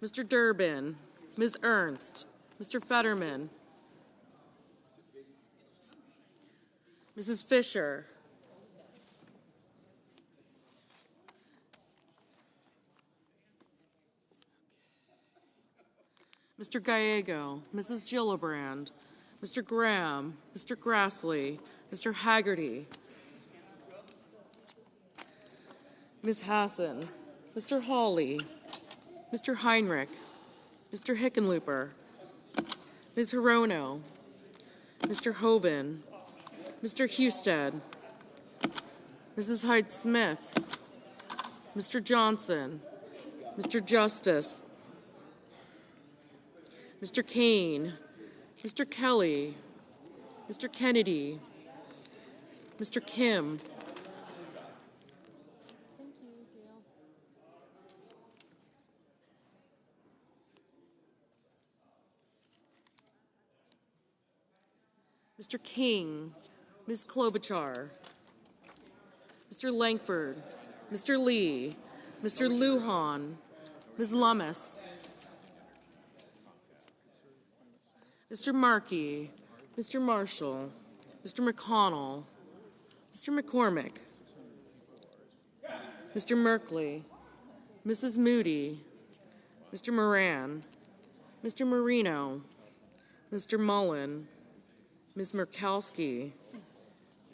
Mr. Durbin, Ms. Ernst, Mr. Fetterman, Mrs. Fisher, Mr. Gallego, Mrs. Gillibrand, Mr. Graham, Mr. Grassley, Mr. Haggerty, Ms. Hassan, Mr. Hawley, Mr. Heinrich, Mr. Hickenlooper, Ms. Hirono, Mr. Hoven, Mr. Husted, Mrs. Hyde-Smith, Mr. Johnson, Mr. Justice, Mr. Kane, Mr. Kelly, Mr. Kennedy, Mr. Kim, Mr. King, Ms. Klobuchar, Mr. Langford, Mr. Lee, Mr. Lujan, Ms. Lummis, Mr. Markey, Mr. Marshall, Mr. McConnell, Mr. McCormick, Mr. Merkley, Mrs. Moody, Mr. Moran, Mr. Marino, Mr. Mullen, Ms. Murkowski,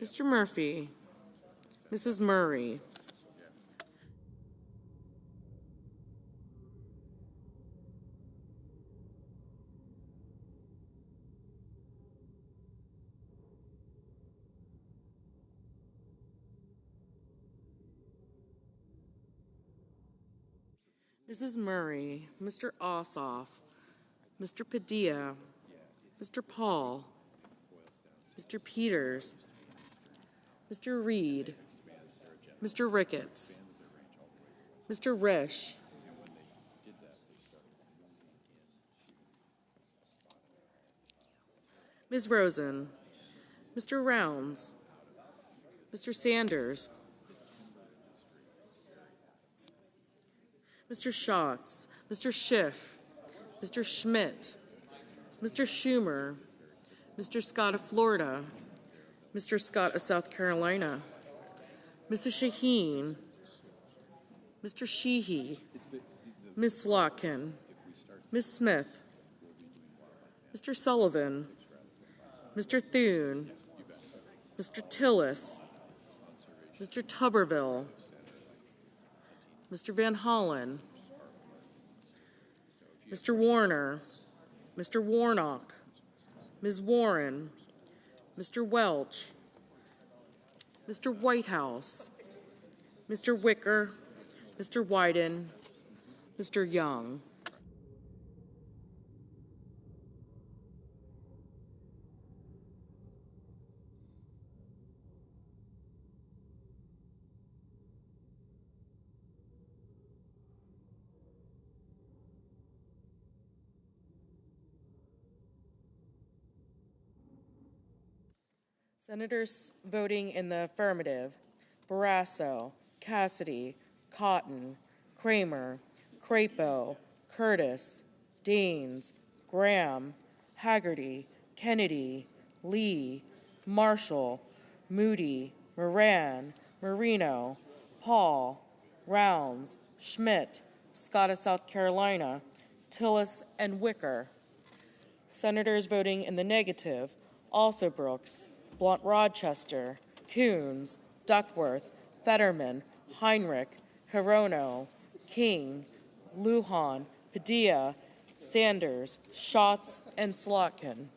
Mr. Murphy, Mrs. Murray, Mrs. Murray, Mr. Ossoff, Mr. Padilla, Mr. Paul, Mr. Peters, Mr. Reed, Mr. Ricketts, Mr. Risch, Ms. Rosen, Mr. Rounds, Mr. Sanders, Mr. Schatz, Mr. Schiff, Mr. Schmidt, Mr. Schumer, Mr. Scott of Florida, Mr. Scott of South Carolina, Mrs. Shaheen, Mr. Sheehy, Ms. Slotkin, Ms. Smith, Mr. Sullivan, Mr. Thune, Mr. Tillis, Mr. Tuberville, Mr. Van Hollen, Mr. Warner, Mr. Warnock, Ms. Warren, Mr. Welch, Mr. Whitehouse, Mr. Wicker, Mr. Wyden, Mr. Young. Senators voting in the affirmative: Barrasso, Cassidy, Cotton, Kramer, Crapo, Curtis, Daines, Graham, Haggerty, Kennedy, Lee, Marshall, Moody, Moran, Marino, Paul, Rounds, Schmidt, Scott of South Carolina, Tillis, and Wicker. Senators voting in the negative: also Brooks, Blunt Rochester, Coons, Duckworth, Fetterman, Heinrich, Hirono, King, Lujan, Padilla, Sanders, Schatz, and Slotkin.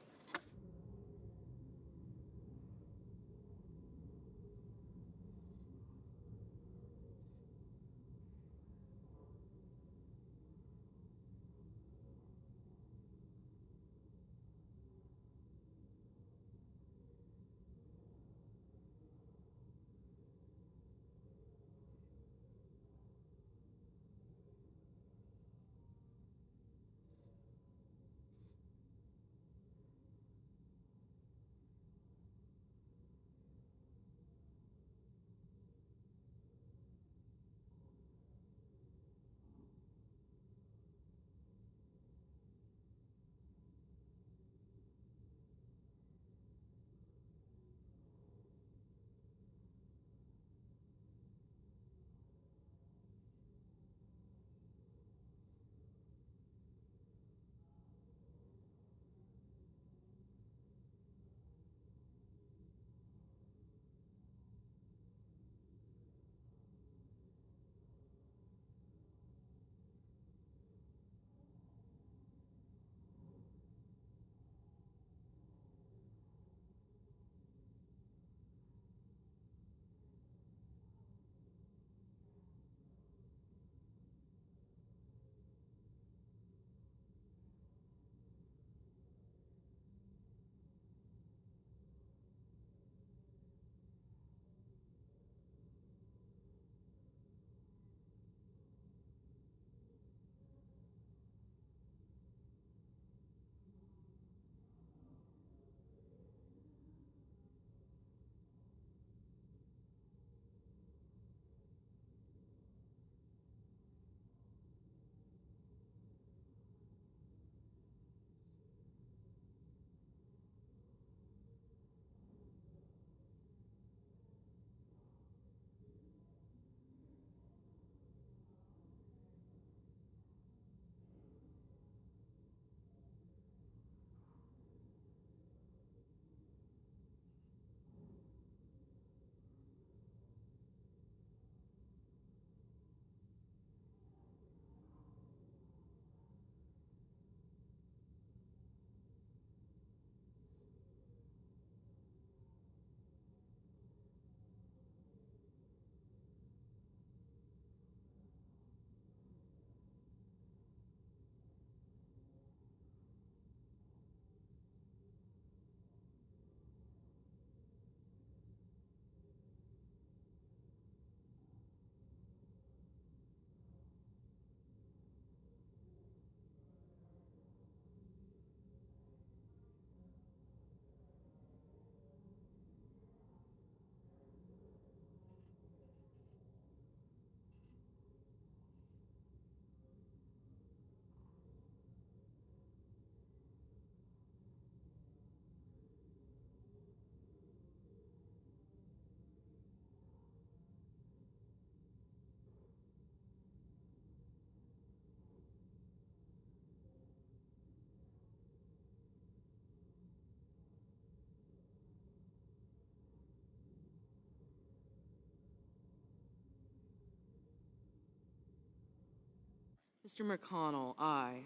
Mr. McConnell, aye.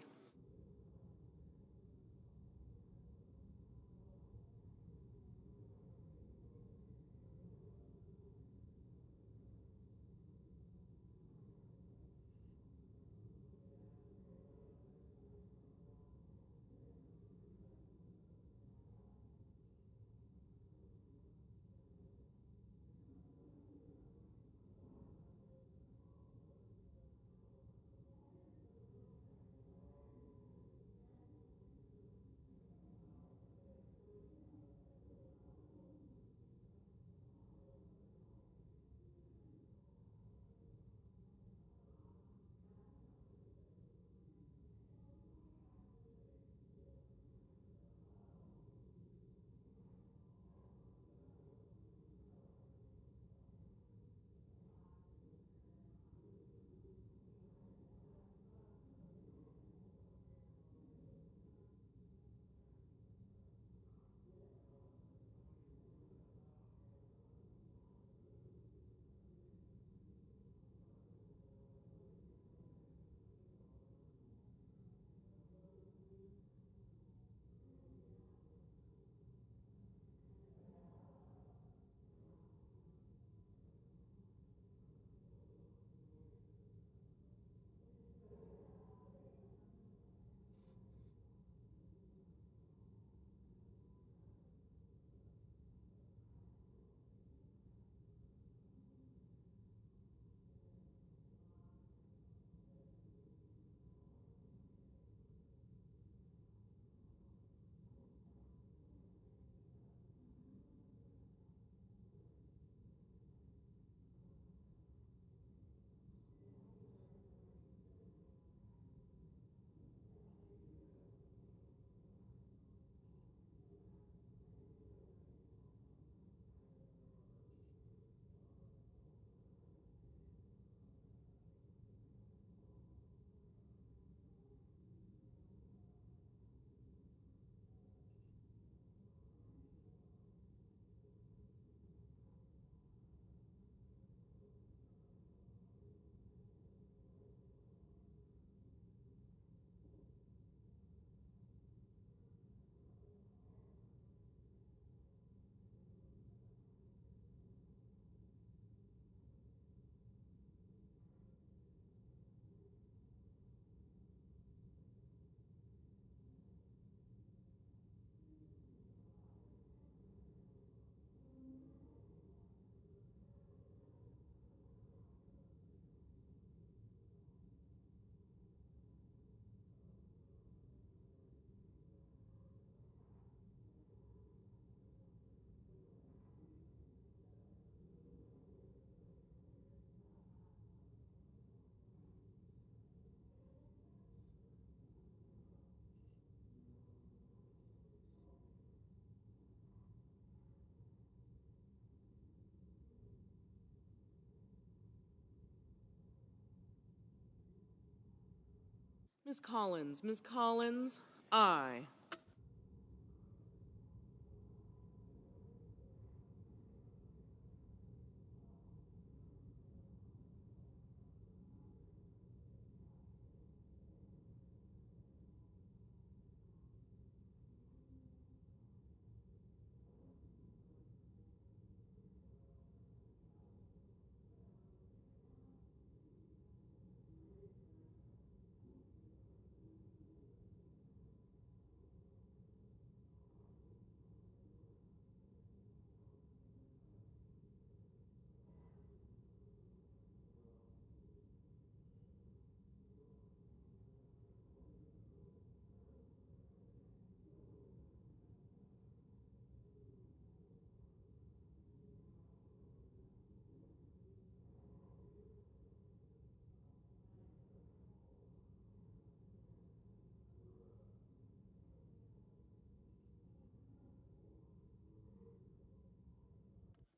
Ms. Collins. Ms. Collins, aye.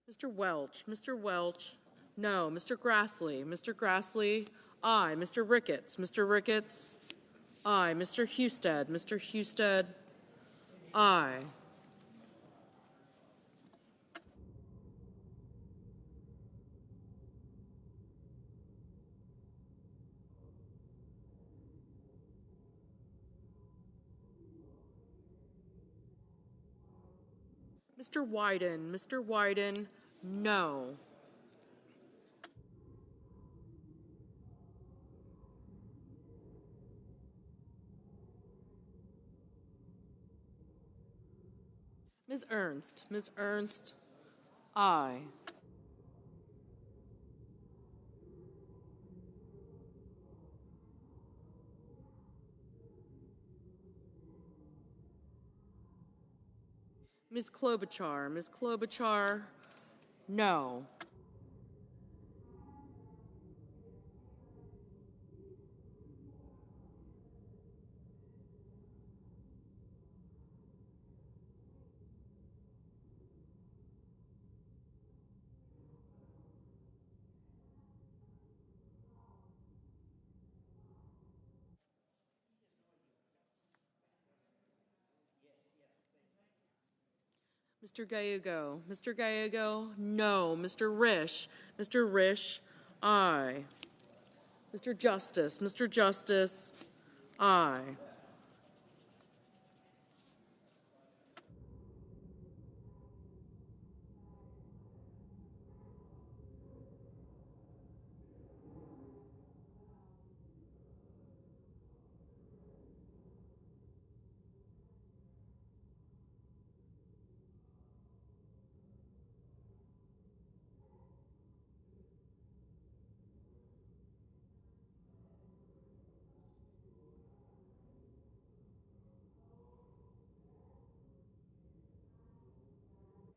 Mr. Welch. Mr. Welch, no. Mr. Grassley. Mr. Grassley, aye. Mr. Ricketts. Mr. Ricketts, aye. Mr. Husted. Mr. Husted, aye. Mr. Wyden. Mr. Wyden, no. Ms. Ernst. Ms. Ernst, aye. Ms. Klobuchar. Ms. Klobuchar, no. Mr. Gallego. Mr. Gallego, no. Mr. Risch. Mr. Risch, aye. Mr. Justice. Mr. Justice, aye.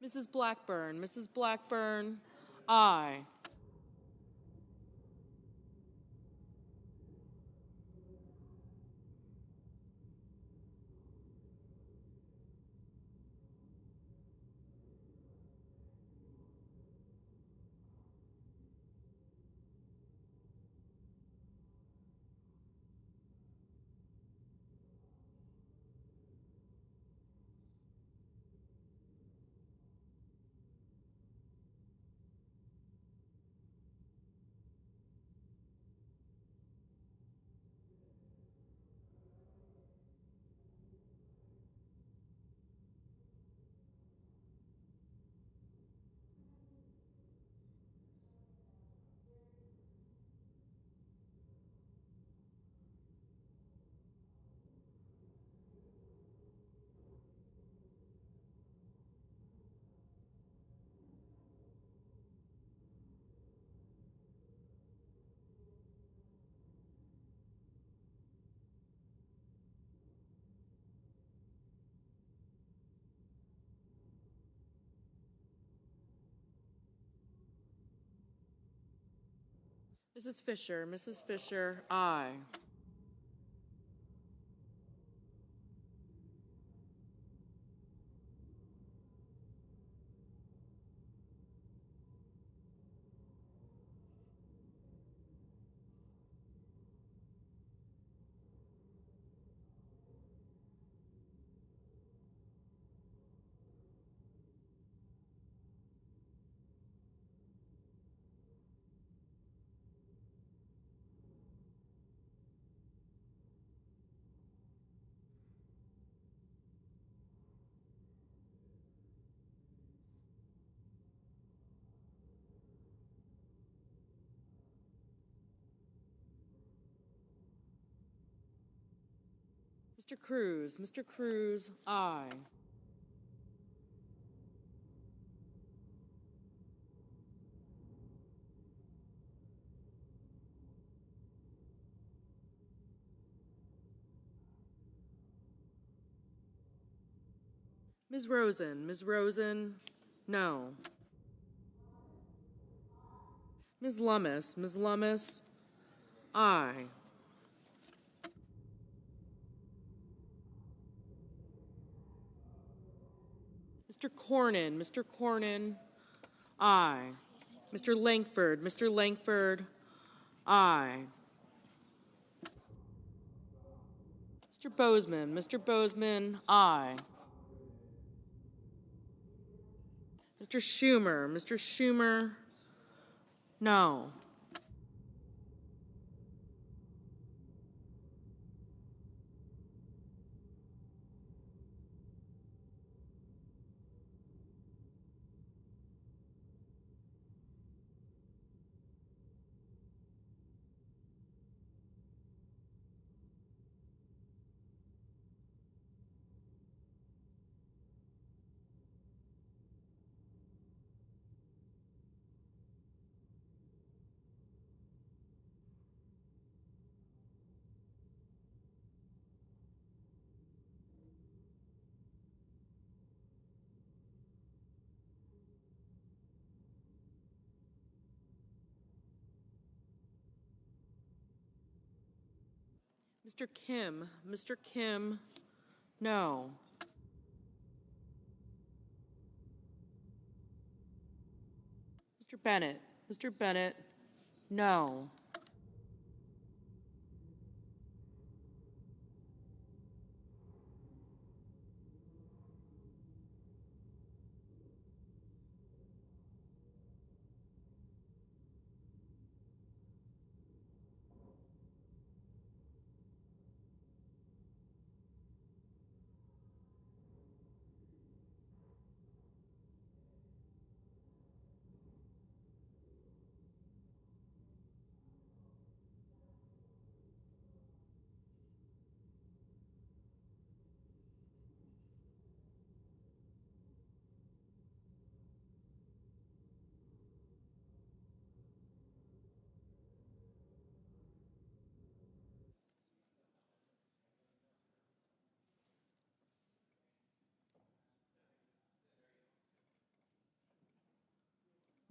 Mrs. Blackburn. Mrs. Blackburn, aye. Mrs. Fisher. Mrs. Fisher, aye. Mr. Cruz. Mr. Cruz, aye. Ms. Rosen. Ms. Rosen, no. Ms. Lummis. Ms. Lummis, aye. Mr. Cornyn. Mr. Cornyn, aye. Mr. Langford. Mr. Langford, aye. Mr. Bozeman. Mr. Bozeman, aye. Mr. Schumer. Mr. Schumer, no. Mr. Kim. Mr. Kim, no. Mr. Bennett. Mr. Bennett, no.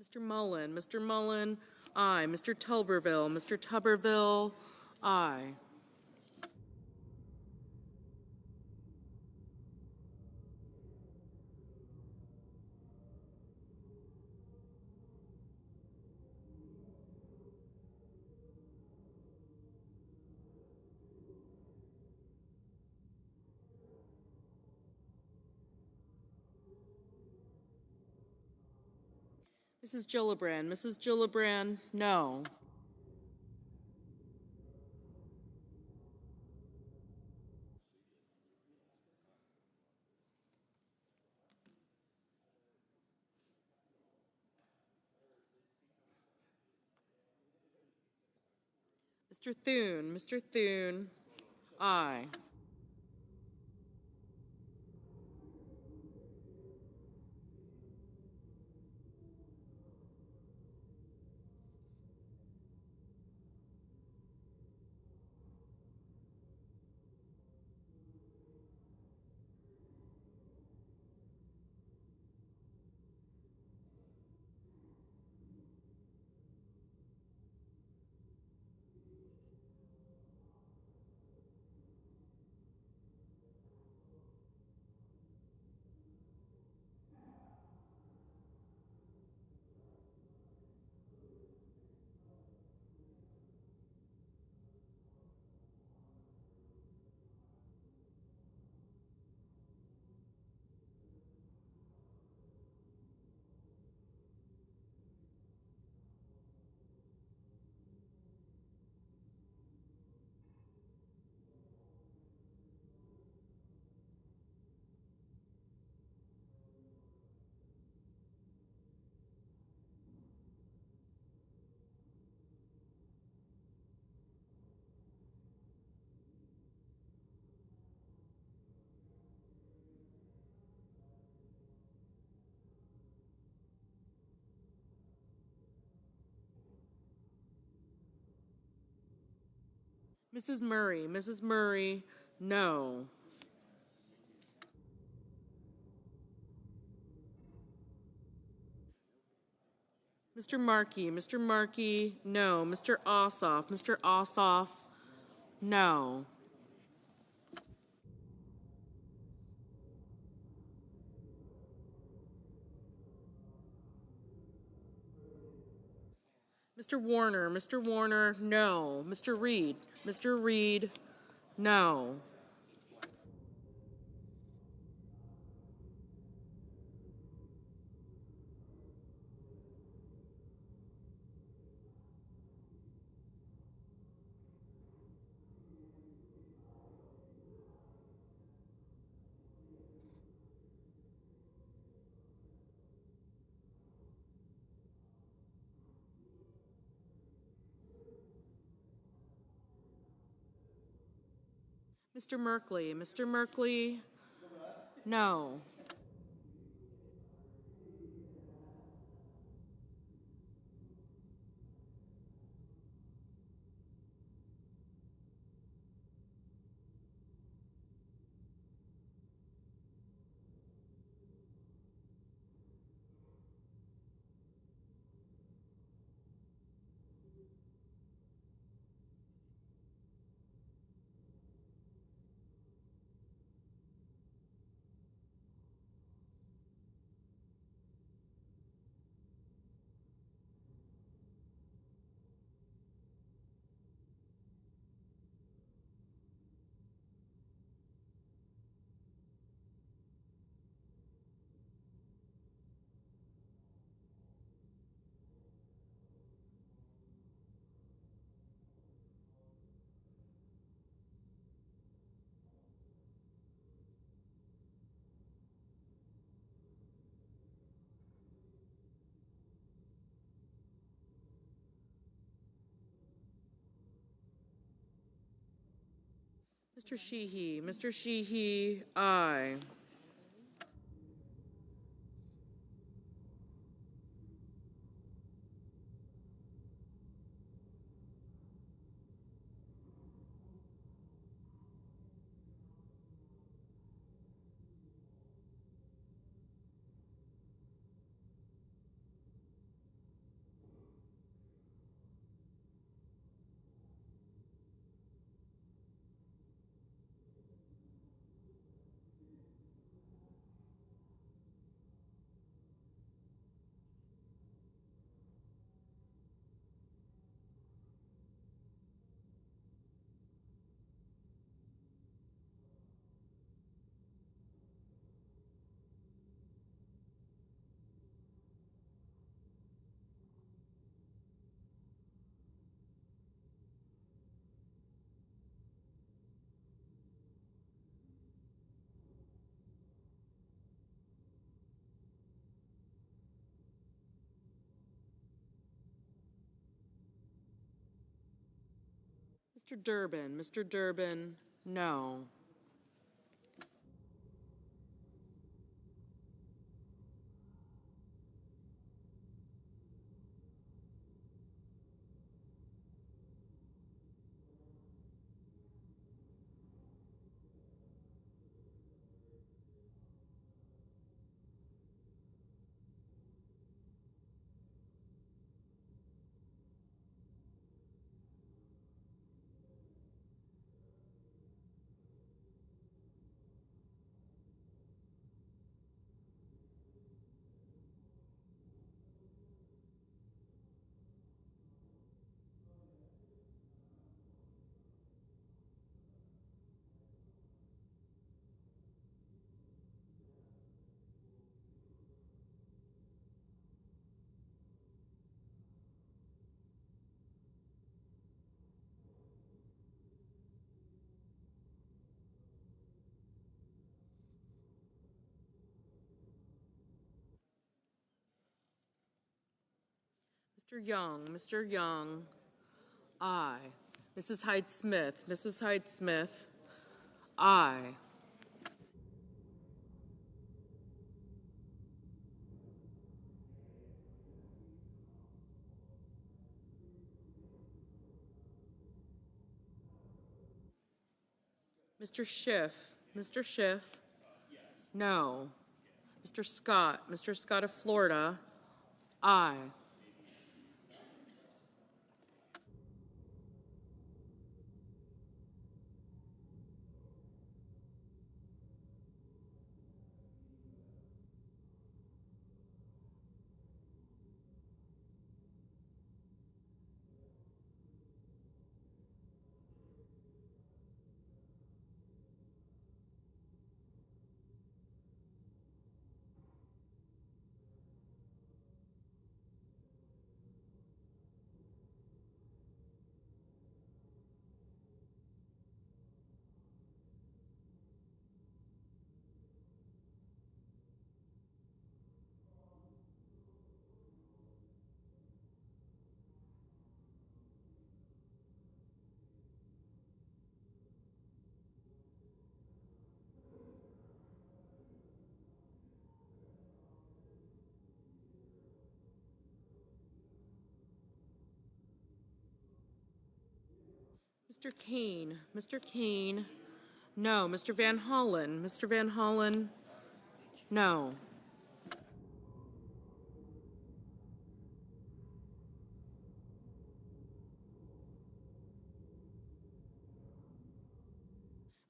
Mr. Mullen. Mr. Mullen, aye. Mr. Tuberville. Mr. Tuberville, aye. Mrs. Gillibrand. Mrs. Gillibrand, no. Mr. Thune. Mr. Thune, aye. Mrs. Murray, no. Mr. Markey, no. Mr. Ossoff, no. Mr. Warner, no. Mr. Reed, no. Mr. Merkley, no. Mr. Sheehy, aye. Mr. Durbin, no. Mr. Young, aye. Mrs. Hyde-Smith, aye. Mr. Schiff. Mr. Schiff. No. Mr. Scott. Mr. Scott of Florida. Aye. Mr. Kane. Mr. Kane. No. Mr. Van Hollen. Mr. Van Hollen. No.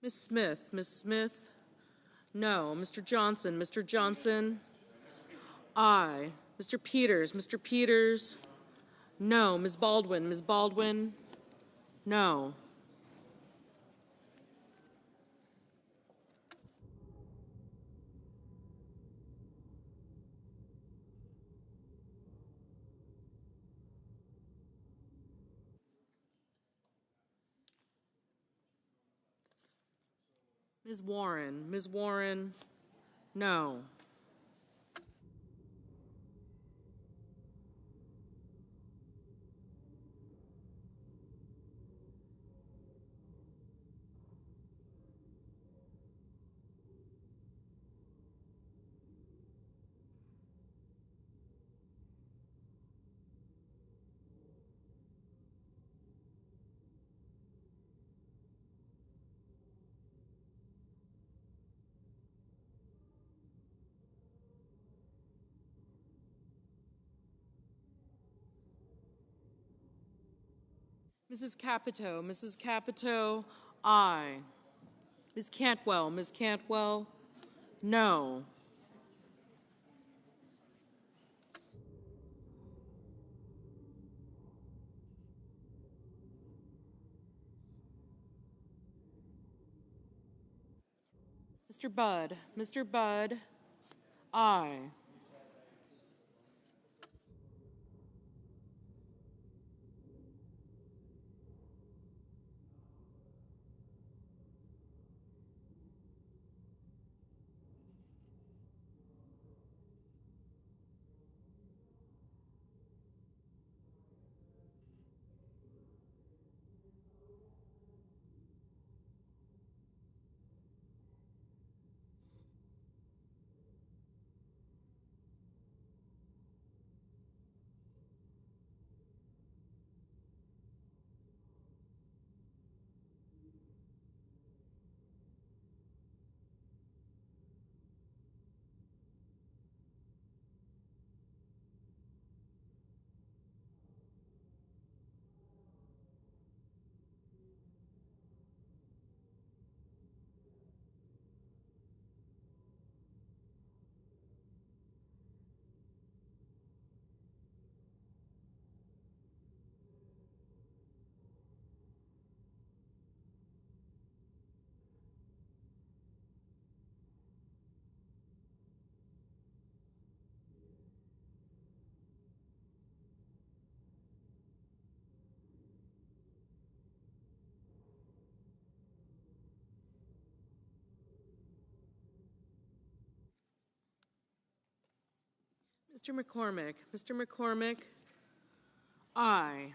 Ms. Smith. Ms. Smith. No. Mr. Johnson. Mr. Johnson. Aye. Mr. Peters. Mr. Peters. No. Ms. Baldwin. Ms. Baldwin. No. Ms. Warren. Ms. Warren. No. Mrs. Capito. Mrs. Capito. Aye. Ms. Cantwell. Ms. Cantwell. No. Mr. Budd. Mr. Budd. Aye. Mr. McCormick. Mr. McCormick. Aye.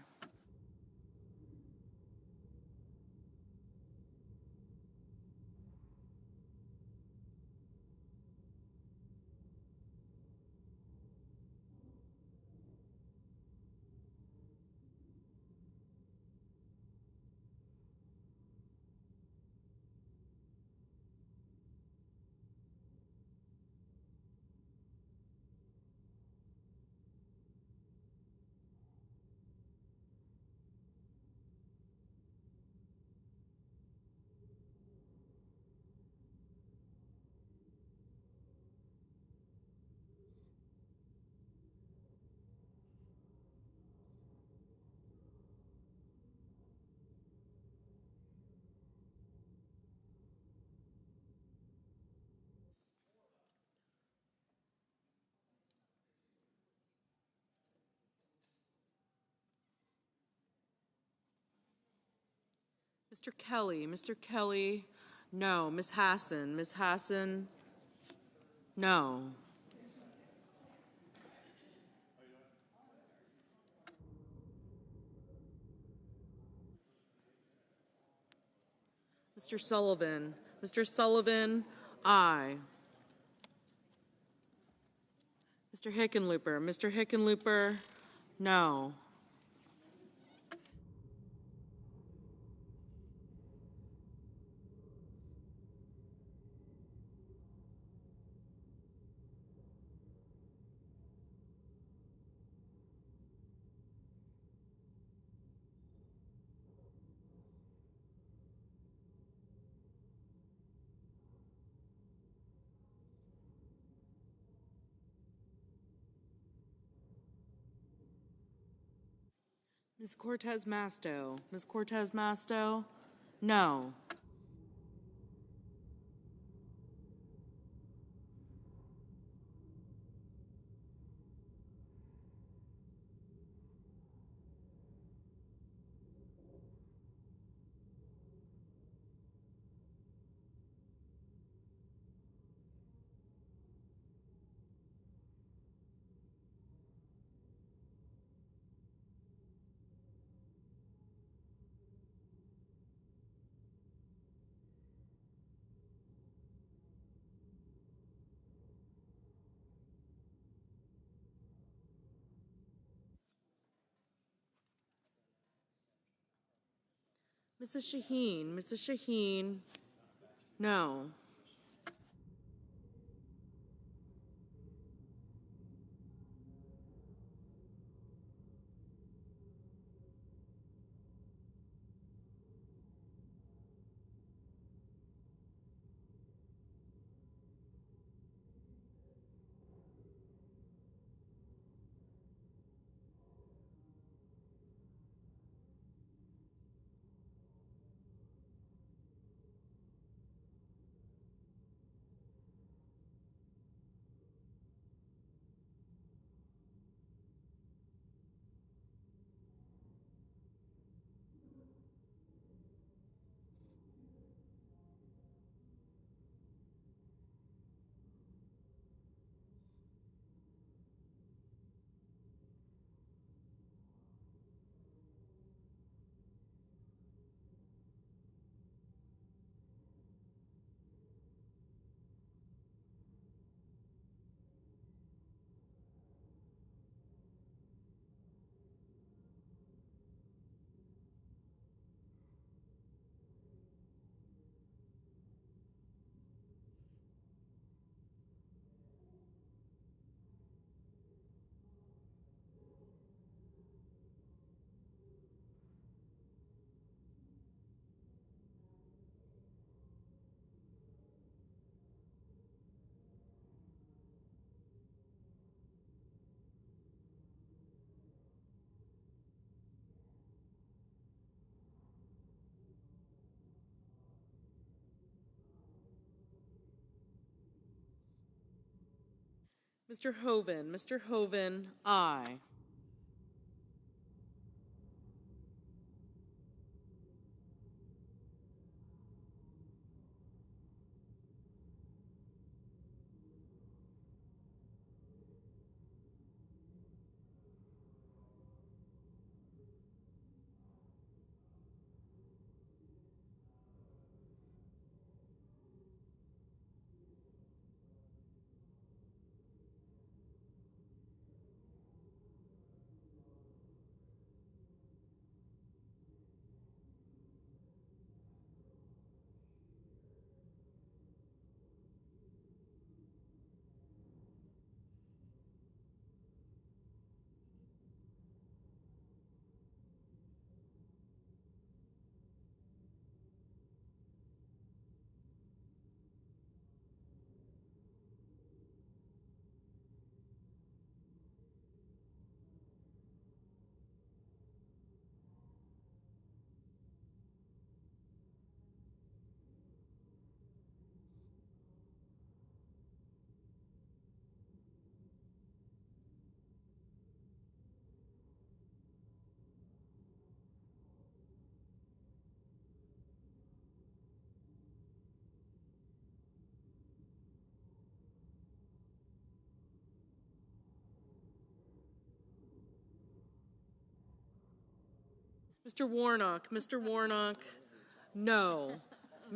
Mr. Kelly, no. Ms. Hassan, no. Mr. Sullivan, aye. Mr. Hickenlooper, no. Ms. Cortez Masto, no. Mrs. Shaheen, no. Mr. Hoven, aye. Mr. Warnock, no.